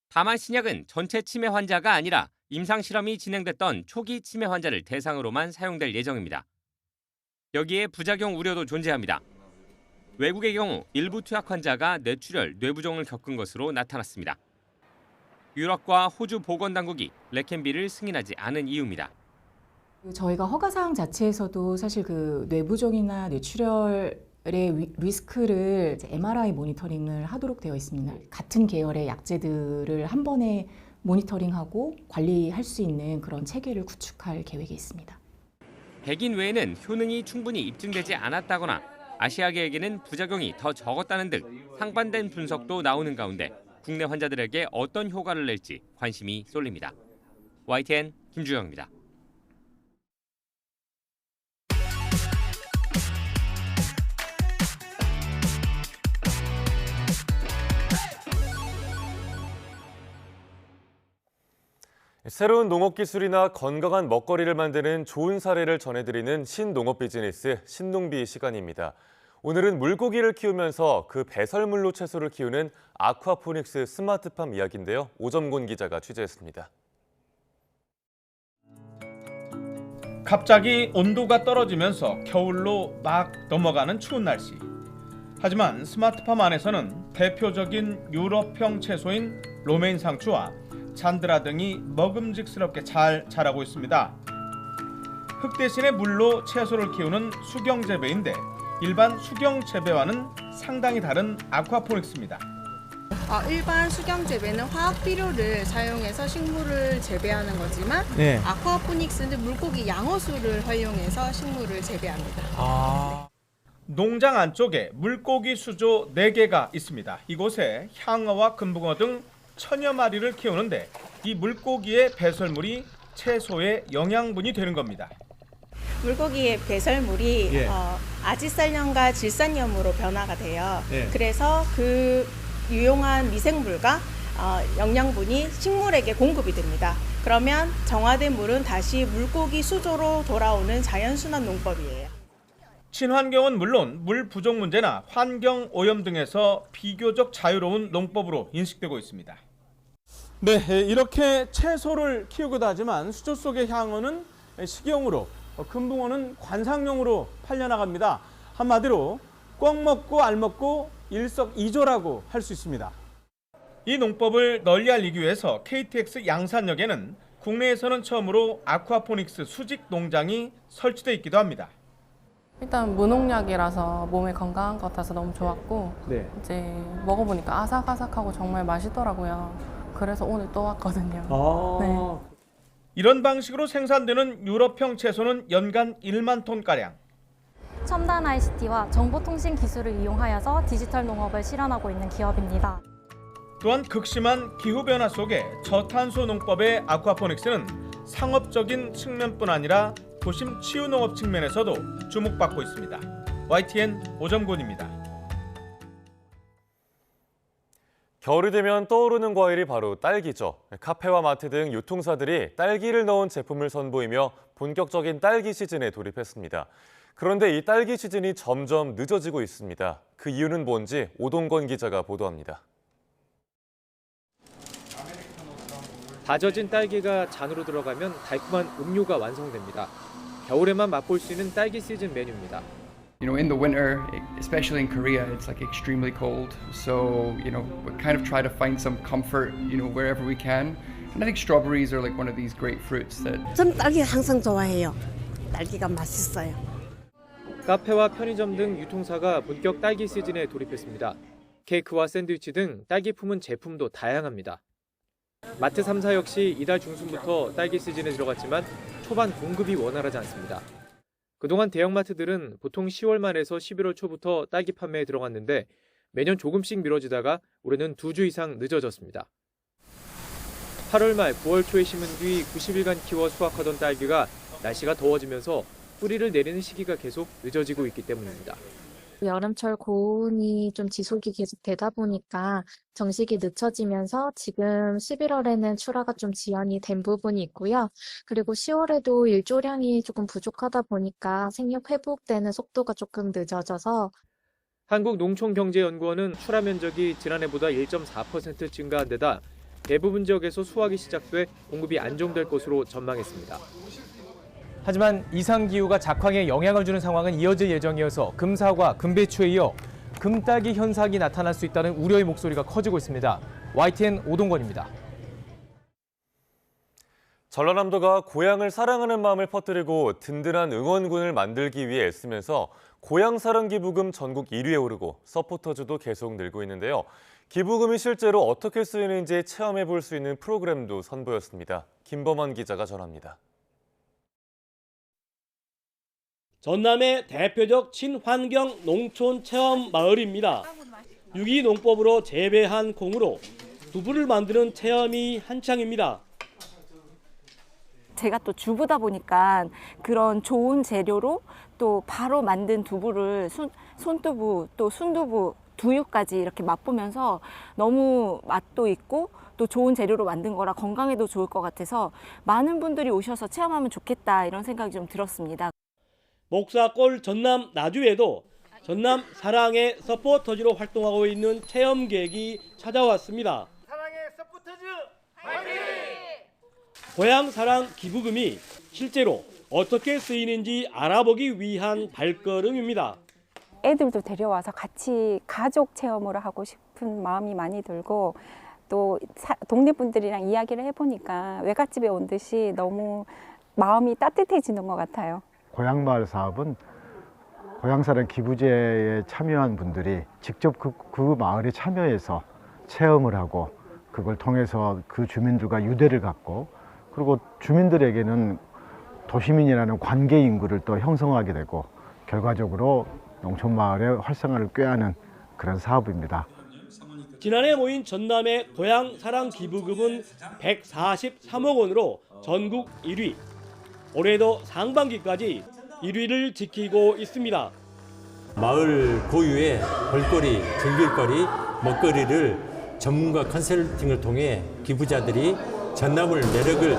다만 신약은 전체 치매 환자가 아니라 임상 실험이 진행됐던 초기 치매 환자를 대상으로만 사용될 예정입니다. 여기에 부작용 우려도 존재합니다. 외국의 경우 일부 투약 환자가 뇌출혈, 뇌부종을 겪은 것으로 나타났습니다. 유럽과 호주 보건당국이 레켐비를 승인하지 않은 이유입니다. 저희가 허가사항 자체에서도 사실 그 뇌부종이나 뇌출혈의 리스크를 MRI 모니터링을 하도록 되어 있습니다. 같은 계열의 약제들을 한 번에 모니터링하고 관리할 수 있는 그런 체계를 구축할 계획이 있습니다. 백인 외에는 효능이 충분히 입증되지 않았다거나 아시아계에게는 부작용이 더 적었다는 등 상반된 분석도 나오는 가운데 국내 환자들에게 어떤 효과를 낼지 관심이 쏠립니다. YTN 김주영입니다. 새로운 농업 기술이나 건강한 먹거리를 만드는 좋은 사례를 전해드리는 신농업 비즈니스 신농비 시간입니다. 오늘은 물고기를 키우면서 그 배설물로 채소를 키우는 아쿠아포닉스 스마트팜 이야기인데요. 오점곤 기자가 취재했습니다. 갑자기 온도가 떨어지면서 겨울로 막 넘어가는 추운 날씨. 하지만 스마트팜 안에서는 대표적인 유럽형 채소인 로메인 상추와 찬드라 등이 먹음직스럽게 잘 자라고 있습니다. 흙 대신에 물로 채소를 키우는 수경재배인데 일반 수경재배와는 상당히 다른 아쿠아포닉스입니다. 일반 수경재배는 화학 비료를 사용해서 식물을 재배하는 거지만 아쿠아포닉스는 물고기 양어수를 활용해서 식물을 재배합니다. 농장 안쪽에 물고기 수조 4개가 있습니다. 이곳에 향어와 금붕어 등 천여 마리를 키우는데 이 물고기의 배설물이 채소의 영양분이 되는 겁니다. 물고기의 배설물이 아지살염과 질산염으로 변화가 돼요. 그래서 그 유용한 미생물과 영양분이 식물에게 공급이 됩니다. 그러면 정화된 물은 다시 물고기 수조로 돌아오는 자연순환 농법이에요. 친환경은 물론 물 부족 문제나 환경 오염 등에서 비교적 자유로운 농법으로 인식되고 있습니다. 네, 이렇게 채소를 키우기도 하지만 수조 속의 향어는 식용으로 금붕어는 관상용으로 팔려나갑니다. 한마디로 꿩 먹고 알 먹고 일석이조라고 할 수 있습니다. 이 농법을 널리 알리기 위해서 KTX 양산역에는 국내에서는 처음으로 아쿠아포닉스 수직 농장이 설치돼 있기도 합니다. 일단 무농약이라서 몸에 건강한 것 같아서 너무 좋았고 이제 먹어보니까 아삭아삭하고 정말 맛있더라고요. 그래서 오늘 또 왔거든요. 네. 이런 방식으로 생산되는 유럽형 채소는 연간 1만 톤가량. 첨단 ICT와 정보통신 기술을 이용하여서 디지털 농업을 실현하고 있는 기업입니다. 또한 극심한 기후변화 속에 저탄소 농법의 아쿠아포닉스는 상업적인 측면뿐 아니라 도심 치유 농업 측면에서도 주목받고 있습니다. YTN 오정곤입니다. 겨울이 되면 떠오르는 과일이 바로 딸기죠. 카페와 마트 등 유통사들이 딸기를 넣은 제품을 선보이며 본격적인 딸기 시즌에 돌입했습니다. 그런데 이 딸기 시즌이 점점 늦어지고 있습니다. 그 이유는 뭔지 오동건 기자가 보도합니다. 다져진 딸기가 잔으로 들어가면 달콤한 음료가 완성됩니다. 겨울에만 맛볼 수 있는 딸기 시즌 메뉴입니다. You know, in the winter, especially in Korea, it's like extremely cold. So, you know, we kind of try to find some comfort, you know, wherever we can. And I think strawberries are like one of these great fruits that. 전 딸기 항상 좋아해요. 딸기가 맛있어요. 카페와 편의점 등 유통사가 본격 딸기 시즌에 돌입했습니다. 케이크와 샌드위치 등 딸기 품은 제품도 다양합니다. 마트 3사 역시 이달 중순부터 딸기 시즌에 들어갔지만 초반 공급이 원활하지 않습니다. 그동안 대형마트들은 보통 10월 말에서 11월 초부터 딸기 판매에 들어갔는데 매년 조금씩 미뤄지다가 올해는 2주 이상 늦어졌습니다. 8월 말 9월 초에 심은 뒤 90일간 키워 수확하던 딸기가 날씨가 더워지면서 뿌리를 내리는 시기가 계속 늦어지고 있기 때문입니다. 여름철 고온이 좀 지속이 계속 되다 보니까 정식이 늦춰지면서 지금 11월에는 출하가 좀 지연이 된 부분이 있고요. 그리고 10월에도 일조량이 조금 부족하다 보니까 생육 회복되는 속도가 조금 늦어져서 한국농촌경제연구원은 출하 면적이 지난해보다 1.4% 증가한 데다 대부분 지역에서 수확이 시작돼 공급이 안정될 것으로 전망했습니다. 하지만 이상기후가 작황에 영향을 주는 상황은 이어질 예정이어서 금사과, 금배추에 이어 금딸기 현상이 나타날 수 있다는 우려의 목소리가 커지고 있습니다. YTN 오동건입니다. 전라남도가 고향을 사랑하는 마음을 퍼뜨리고 든든한 응원군을 만들기 위해 애쓰면서 고향사랑기부금 전국 1위에 오르고 서포터즈도 계속 늘고 있는데요. 기부금이 실제로 어떻게 쓰이는지 체험해 볼 수 있는 프로그램도 선보였습니다. 김범환 기자가 전합니다. 전남의 대표적 친환경 농촌 체험 마을입니다. 유기농법으로 재배한 콩으로 두부를 만드는 체험이 한창입니다. 제가 또 주부다 보니까 그런 좋은 재료로 또 바로 만든 두부를 손두부 또 순두부 두유까지 이렇게 맛보면서 너무 맛도 있고 또 좋은 재료로 만든 거라 건강에도 좋을 것 같아서 많은 분들이 오셔서 체험하면 좋겠다 이런 생각이 좀 들었습니다. 목사골 전남 나주에도 전남 사랑의 서포터즈로 활동하고 있는 체험객이 찾아왔습니다. 사랑의 서포터즈 화이팅! 고향 사랑 기부금이 실제로 어떻게 쓰이는지 알아보기 위한 발걸음입니다. 애들도 데려와서 같이 가족 체험을 하고 싶은 마음이 많이 들고 또 동네 분들이랑 이야기를 해보니까 외갓집에 온 듯이 너무 마음이 따뜻해지는 것 같아요. 고향마을 사업은 고향사랑 기부제에 참여한 분들이 직접 그 마을에 참여해서 체험을 하고 그걸 통해서 그 주민들과 유대를 갖고 그리고 주민들에게는 도시민이라는 관계 인구를 또 형성하게 되고 결과적으로 농촌마을의 활성화를 꾀하는 그런 사업입니다. 지난해 모인 전남의 고향사랑 기부금은 143억 원으로 전국 1위. 올해도 상반기까지 1위를 지키고 있습니다. 마을 고유의 볼거리, 즐길거리, 먹거리를 전문가 컨설팅을 통해 기부자들이 전남을 매력을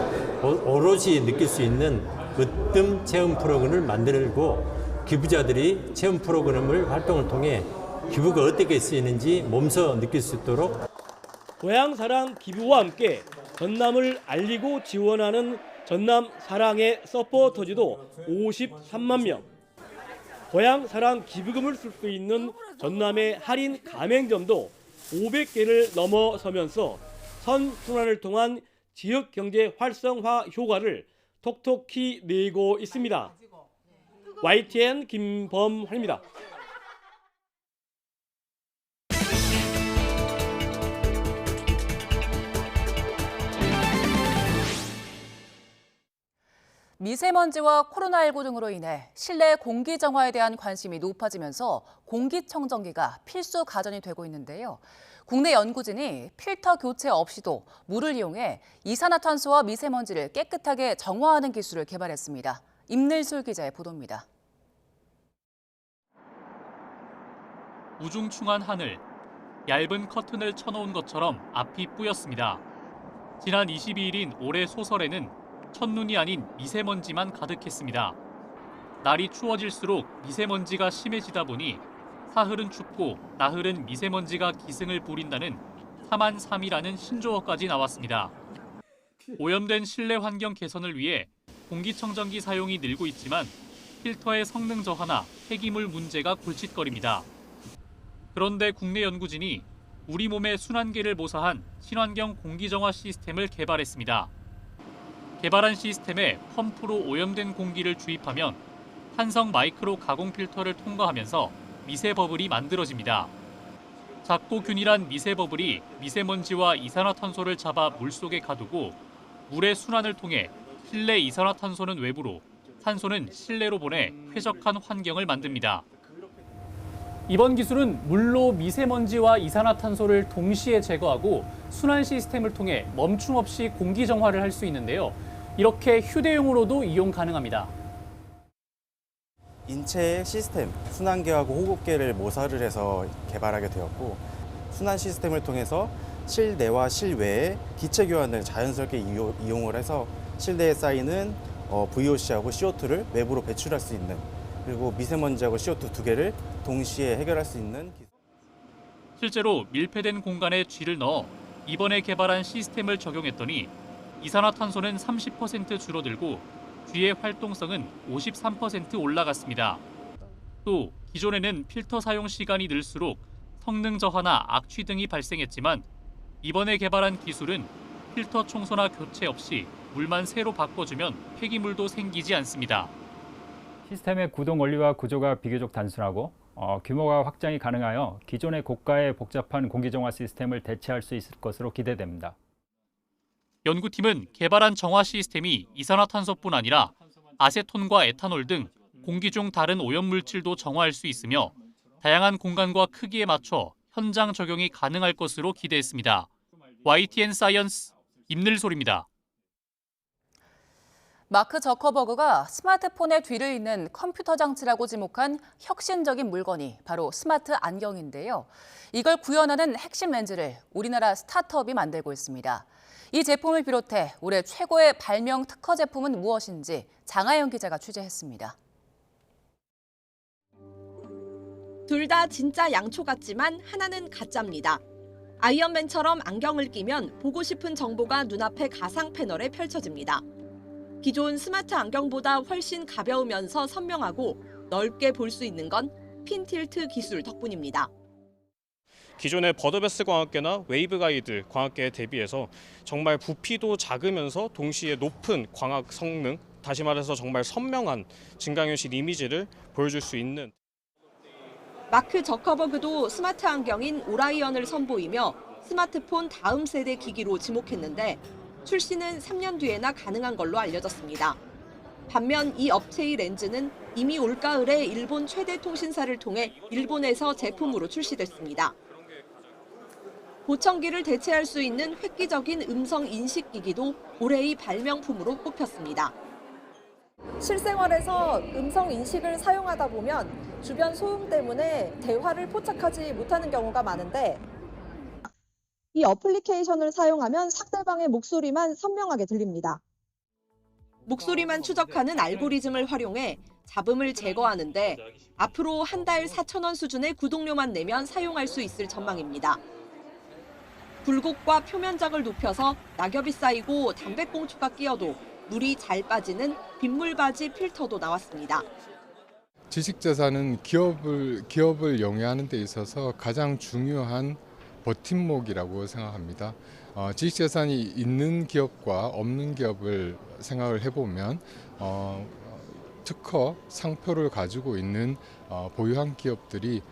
오롯이 느낄 수 있는 으뜸 체험 프로그램을 만들고 기부자들이 체험 프로그램을 활동을 통해 기부가 어떻게 쓰이는지 몸소 느낄 수 있도록 고향사랑 기부와 함께 전남을 알리고 지원하는 전남 사랑의 서포터즈도 53만 명, 고향 사랑 기부금을 쓸 수 있는 전남의 할인 가맹점도 500개를 넘어서면서 선순환을 통한 지역 경제 활성화 효과를 톡톡히 내고 있습니다. YTN 김범환입니다. 미세먼지와 코로나19 등으로 인해 실내 공기 정화에 대한 관심이 높아지면서 공기청정기가 필수 가전이 되고 있는데요. 국내 연구진이 필터 교체 없이도 물을 이용해 이산화탄소와 미세먼지를 깨끗하게 정화하는 기술을 개발했습니다. 임늘술 기자의 보도입니다. 우중충한 하늘, 얇은 커튼을 쳐놓은 것처럼 앞이 뿌였습니다. 지난 22일인 올해 소설에는 첫눈이 아닌 미세먼지만 가득했습니다. 날이 추워질수록 미세먼지가 심해지다 보니 사흘은 춥고 나흘은 미세먼지가 기승을 부린다는 3만3이라는 신조어까지 나왔습니다. 오염된 실내 환경 개선을 위해 공기청정기 사용이 늘고 있지만 필터의 성능 저하나 폐기물 문제가 골칫거립니다. 그런데 국내 연구진이 우리 몸의 순환계를 모사한 친환경 공기정화 시스템을 개발했습니다. 개발한 시스템에 펌프로 오염된 공기를 주입하면 탄성 마이크로 가공 필터를 통과하면서 미세 버블이 만들어집니다. 작고 균일한 미세 버블이 미세먼지와 이산화탄소를 잡아 물속에 가두고 물의 순환을 통해 실내 이산화탄소는 외부로, 산소는 실내로 보내 쾌적한 환경을 만듭니다. 이번 기술은 물로 미세먼지와 이산화탄소를 동시에 제거하고 순환 시스템을 통해 멈춤 없이 공기 정화를 할 수 있는데요. 이렇게 휴대용으로도 이용 가능합니다. 인체의 시스템, 순환계하고 호흡계를 모사를 해서 개발하게 되었고 순환 시스템을 통해서 실내와 실외에 기체 교환을 자연스럽게 이용을 해서 실내에 쌓이는 VOC하고 CO2를 외부로 배출할 수 있는, 그리고 미세먼지하고 CO2 두 개를 동시에 해결할 수 있는 기술. 실제로 밀폐된 공간에 쥐를 넣어 이번에 개발한 시스템을 적용했더니 이산화탄소는 30% 줄어들고 쥐의 활동성은 53% 올라갔습니다. 또 기존에는 필터 사용 시간이 늘수록 성능 저하나 악취 등이 발생했지만 이번에 개발한 기술은 필터 청소나 교체 없이 물만 새로 바꿔주면 폐기물도 생기지 않습니다. 시스템의 구동 원리와 구조가 비교적 단순하고 규모가 확장이 가능하여 기존의 고가의 복잡한 공기정화 시스템을 대체할 수 있을 것으로 기대됩니다. 연구팀은 개발한 정화 시스템이 이산화탄소뿐 아니라 아세톤과 에탄올 등 공기 중 다른 오염물질도 정화할 수 있으며 다양한 공간과 크기에 맞춰 현장 적용이 가능할 것으로 기대했습니다. YTN 사이언스 임늘솔입니다. 마크 저커버그가 스마트폰의 뒤를 잇는 컴퓨터 장치라고 지목한 혁신적인 물건이 바로 스마트 안경인데요. 이걸 구현하는 핵심 렌즈를 우리나라 스타트업이 만들고 있습니다. 이 제품을 비롯해 올해 최고의 발명 특허 제품은 무엇인지 장하영 기자가 취재했습니다. 둘 다 진짜 양초 같지만 하나는 가짜입니다. 아이언맨처럼 안경을 끼면 보고 싶은 정보가 눈앞에 가상 패널에 펼쳐집니다. 기존 스마트 안경보다 훨씬 가벼우면서 선명하고 넓게 볼 수 있는 건 핀틸트 기술 덕분입니다. 기존의 버드베스 광학계나 웨이브 가이드 광학계에 대비해서 정말 부피도 작으면서 동시에 높은 광학 성능, 다시 말해서 정말 선명한 증강현실 이미지를 보여줄 수 있는. 마크 저커버그도 스마트 안경인 오라이언을 선보이며 스마트폰 다음 세대 기기로 지목했는데 출시는 3년 뒤에나 가능한 걸로 알려졌습니다. 반면 이 업체의 렌즈는 이미 올가을에 일본 최대 통신사를 통해 일본에서 제품으로 출시됐습니다. 보청기를 대체할 수 있는 획기적인 음성 인식 기기도 올해의 발명품으로 꼽혔습니다. 실생활에서 음성 인식을 사용하다 보면 주변 소음 때문에 대화를 포착하지 못하는 경우가 많은데 이 어플리케이션을 사용하면 상대방의 목소리만 선명하게 들립니다. 목소리만 추적하는 알고리즘을 활용해 잡음을 제거하는데 앞으로 한 달 4,000원 수준의 구독료만 내면 사용할 수 있을 전망입니다. 굴곡과 표면적을 높여서 낙엽이 쌓이고 담배꽁초가 끼어도 물이 잘 빠지는 빗물바지 필터도 나왔습니다. 지식자산은 기업을 영위하는 데 있어서 가장 중요한 버팀목이라고 생각합니다. 지식자산이 있는 기업과 없는 기업을 생각을 해보면 특허 상표를 가지고 있는 보유한 기업들이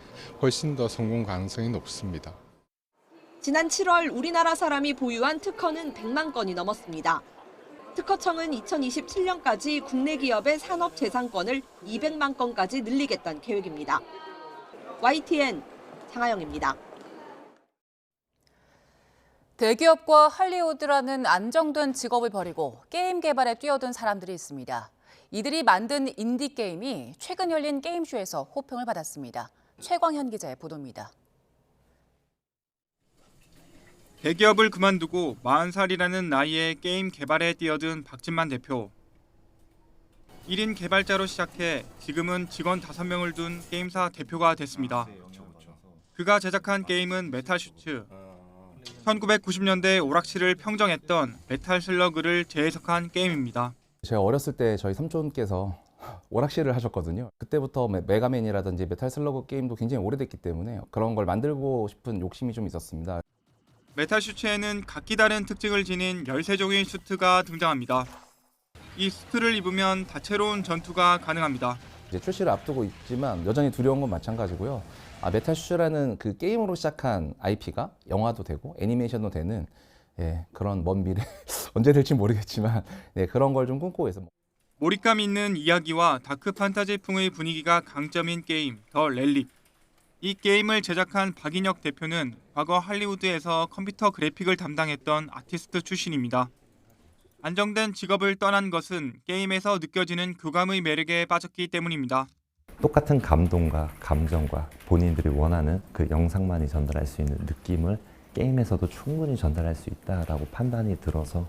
훨씬 더 성공 가능성이 높습니다. 지난 7월 우리나라 사람이 보유한 특허는 100만 건이 넘었습니다. 특허청은 2027년까지 국내 기업의 산업재산권을 200만 건까지 늘리겠다는 계획입니다. YTN 장하영입니다. 대기업과 할리우드라는 안정된 직업을 버리고 게임 개발에 뛰어든 사람들이 있습니다. 이들이 만든 인디게임이 최근 열린 게임쇼에서 호평을 받았습니다. 최광현 기자의 보도입니다. 대기업을 그만두고 40살이라는 나이에 게임 개발에 뛰어든 박진만 대표. 1인 개발자로 시작해 지금은 직원 5명을 둔 게임사 대표가 됐습니다. 그가 제작한 게임은 메탈 슈츠. 1990년대 오락실을 평정했던 메탈 슬러그를 재해석한 게임입니다. 제가 어렸을 때 저희 삼촌께서 오락실을 하셨거든요. 그때부터 메가맨이라든지 메탈 슬러그 게임도 굉장히 오래됐기 때문에 그런 걸 만들고 싶은 욕심이 좀 있었습니다. 메탈 슈트에는 각기 다른 특징을 지닌 13종의 슈트가 등장합니다. 이 슈트를 입으면 다채로운 전투가 가능합니다. 이제 출시를 앞두고 있지만 여전히 두려운 건 마찬가지고요. 메탈 슈즈라는 그 게임으로 시작한 IP가 영화도 되고 애니메이션도 되는 그런 먼 미래 언제 될지 모르겠지만 그런 걸 좀 꿈꾸고 있어요. 몰입감 있는 이야기와 다크 판타지풍의 분위기가 강점인 게임 더 렐릭. 이 게임을 제작한 박인혁 대표는 과거 할리우드에서 컴퓨터 그래픽을 담당했던 아티스트 출신입니다. 안정된 직업을 떠난 것은 게임에서 느껴지는 교감의 매력에 빠졌기 때문입니다. 똑같은 감동과 감정과 본인들이 원하는 그 영상만이 전달할 수 있는 느낌을 게임에서도 충분히 전달할 수 있다라고 판단이 들어서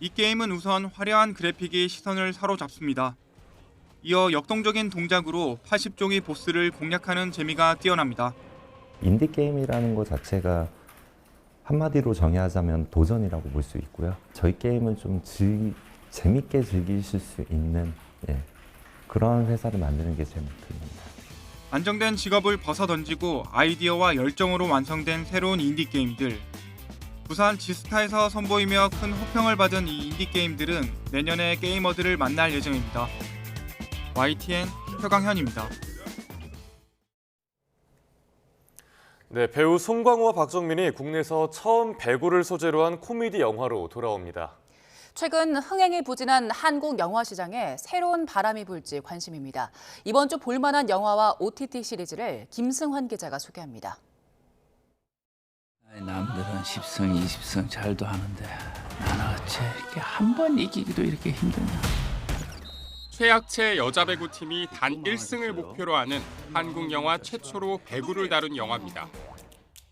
이 게임은 우선 화려한 그래픽이 시선을 사로잡습니다. 이어 역동적인 동작으로 80종의 보스를 공략하는 재미가 뛰어납니다. 인디게임이라는 것 자체가 한마디로 정의하자면 도전이라고 볼 수 있고요. 저희 게임을 좀 재밌게 즐기실 수 있는 그런 회사를 만드는 게 제 목표입니다. 안정된 직업을 벗어던지고 아이디어와 열정으로 완성된 새로운 인디게임들. 부산 지스타에서 선보이며 큰 호평을 받은 이 인디게임들은 내년에 게이머들을 만날 예정입니다. YTN 최광현입니다. 네, 배우 송강호와 박정민이 국내에서 처음 배구를 소재로 한 코미디 영화로 돌아옵니다. 최근 흥행이 부진한 한국 영화 시장에 새로운 바람이 불지 관심입니다. 이번 주 볼만한 영화와 OTT 시리즈를 김승환 기자가 소개합니다. 남들은 10승, 20승 잘도 하는데 나는 어째 이렇게 한 번 이기기도 이렇게 힘드냐. 최약체 여자 배구팀이 단 1승을 목표로 하는 한국 영화 최초로 배구를 다룬 영화입니다.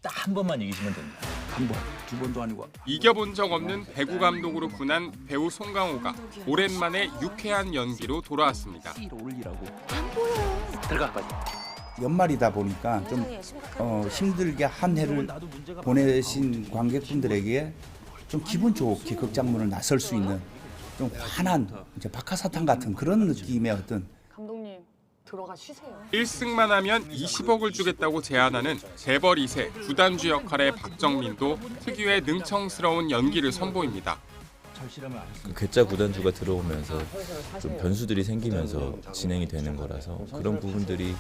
딱 한 번만 이기시면 됩니다. 한 번, 두 번도 아니고. 이겨본 적 없는 배구 감독으로 군한 배우 송강호가 오랜만에 유쾌한 연기로 돌아왔습니다. 들어가 빨리. 연말이다 보니까 좀 힘들게 한 해를 보내신 관객분들에게 좀 기분 좋게 극장문을 나설 수 있는 좀 환한 이제 박하사탕 같은 그런 느낌의 어떤 감독님 들어가 쉬세요. 1승만 하면 20억을 주겠다고 제안하는 재벌 2세 구단주 역할의 박정민도 특유의 능청스러운 연기를 선보입니다. 괴짜 구단주가 들어오면서 좀 변수들이 생기면서 진행이 되는 거라서 그런 부분들이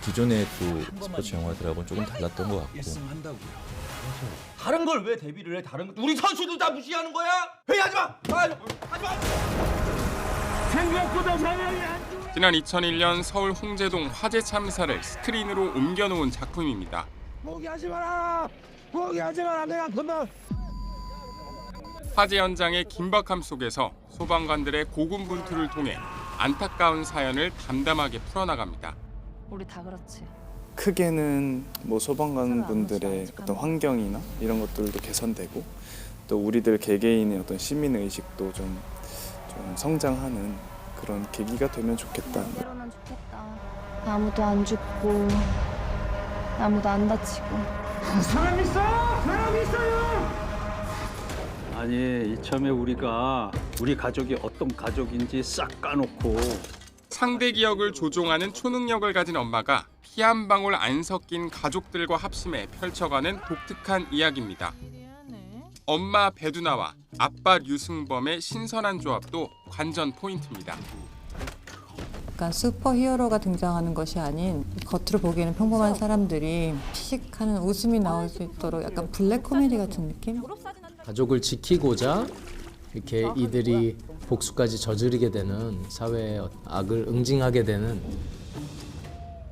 기존의 또 스포츠 영화들하고는 조금 달랐던 것 같고. 다른 걸 왜 데뷔를 해? 다른 거 우리 선수들 다 무시하는 거야? 회의하지 마. 하지 마. 생각보다 상황이 안 좋아. 지난 2001년 서울 홍제동 화재 참사를 스크린으로 옮겨놓은 작품입니다. 포기하지 마라. 포기하지 마라. 내가 금방. 화재 현장의 긴박함 속에서 소방관들의 고군분투를 통해 안타까운 사연을 담담하게 풀어나갑니다. 우리 다 그렇지. 크게는 뭐 소방관분들의 어떤 환경이나 이런 것들도 개선되고 또 우리들 개개인의 어떤 시민 의식도 좀 성장하는 그런 계기가 되면 좋겠다. 이러면 좋겠다. 아무도 안 죽고 아무도 안 다치고. 사람 있어요. 사람 있어요. 아니 이참에 우리가 우리 가족이 어떤 가족인지 싹 까놓고 상대 기억을 조종하는 초능력을 가진 엄마가 피 한 방울 안 섞인 가족들과 합심해 펼쳐가는 독특한 이야기입니다. 엄마 배두나와 아빠 류승범의 신선한 조합도 관전 포인트입니다. 약간 슈퍼히어로가 등장하는 것이 아닌 겉으로 보기에는 평범한 사람들이 씩하는 웃음이 나올 수 있도록 약간 블랙 코미디 같은 느낌? 가족을 지키고자 이렇게 이들이 복수까지 저지르게 되는 사회의 악을 응징하게 되는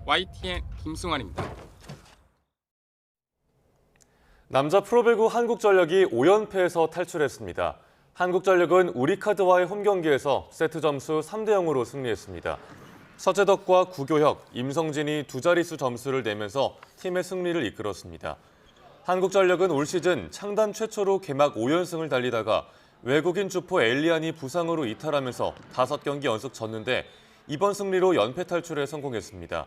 YTN 김승환입니다. 남자 프로배구 한국전력이 5연패에서 탈출했습니다. 한국전력은 우리카드와의 홈경기에서 세트 점수 3대 0으로 승리했습니다. 서재덕과 구교혁, 임성진이 두 자릿수 점수를 내면서 팀의 승리를 이끌었습니다. 한국전력은 올 시즌 창단 최초로 개막 5연승을 달리다가 외국인 주포 엘리안이 부상으로 이탈하면서 5경기 연속 졌는데 이번 승리로 연패 탈출에 성공했습니다.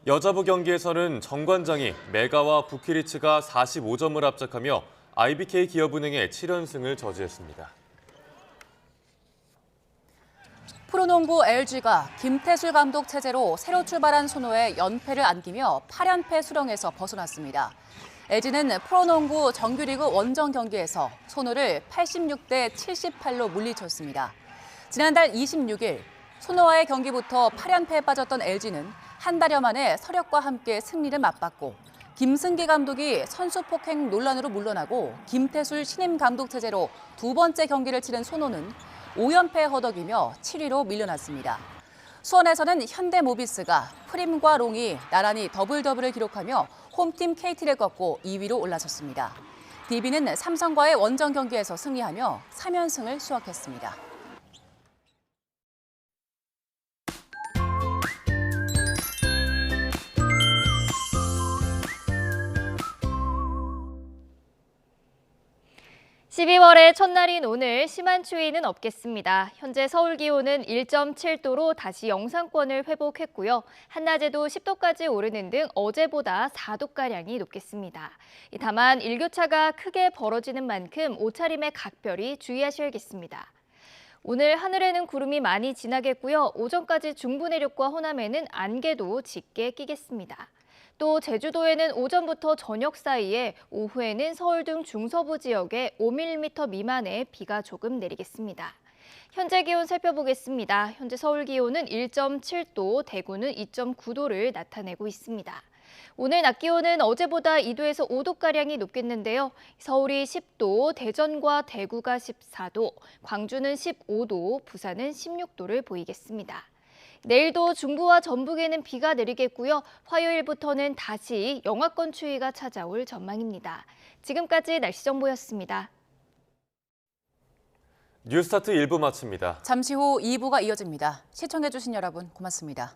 여자부 경기에서는 정관장이 메가와 부키리츠가 45점을 압착하며 IBK 기업은행의 7연승을 저지했습니다. 프로농구 LG가 김태술 감독 체제로 새로 출발한 손호의 연패를 안기며 8연패 수렁에서 벗어났습니다. LG는 프로농구 정규리그 원정 경기에서 손호를 86대 78로 물리쳤습니다. 지난달 26일 손호와의 경기부터 8연패에 빠졌던 LG는 한 달여 만에 서력과 함께 승리를 맛봤고 김승기 감독이 선수 폭행 논란으로 물러나고 김태술 신임 감독 체제로 두 번째 경기를 치른 손호는 5연패에 허덕이며 7위로 밀려났습니다. 수원에서는 현대모비스가 프림과 롱이 나란히 더블더블을 기록하며 홈팀 KT를 꺾고 2위로 올라섰습니다. DB는 삼성과의 원정 경기에서 승리하며 3연승을 수확했습니다. (12월의) 첫날인 오늘 심한 추위는 없겠습니다. 현재 서울 기온은 1.7도로 다시 영상권을 회복했고요. 한낮에도 10도까지 오르는 등 어제보다 4도가량이 높겠습니다. 다만 일교차가 크게 벌어지는 만큼 옷차림에 각별히 주의하셔야겠습니다. 오늘 하늘에는 구름이 많이 지나겠고요. 오전까지 중부 내륙과 호남에는 안개도 짙게 끼겠습니다. 또 제주도에는 오전부터 저녁 사이에 오후에는 서울 등 중서부 지역에 5mm 미만의 비가 조금 내리겠습니다. 현재 기온 살펴보겠습니다. 현재 서울 기온은 1.7도, 대구는 2.9도를 나타내고 있습니다. 오늘 낮 기온은 어제보다 2도에서 5도가량이 높겠는데요. 서울이 10도, 대전과 대구가 14도, 광주는 15도, 부산은 16도를 보이겠습니다. 내일도 중부와 전북에는 비가 내리겠고요. 화요일부터는 다시 영하권 추위가 찾아올 전망입니다. 지금까지 날씨 정보였습니다. 뉴스타트 1부 마칩니다. 잠시 후 2부가 이어집니다. 시청해주신 여러분 고맙습니다.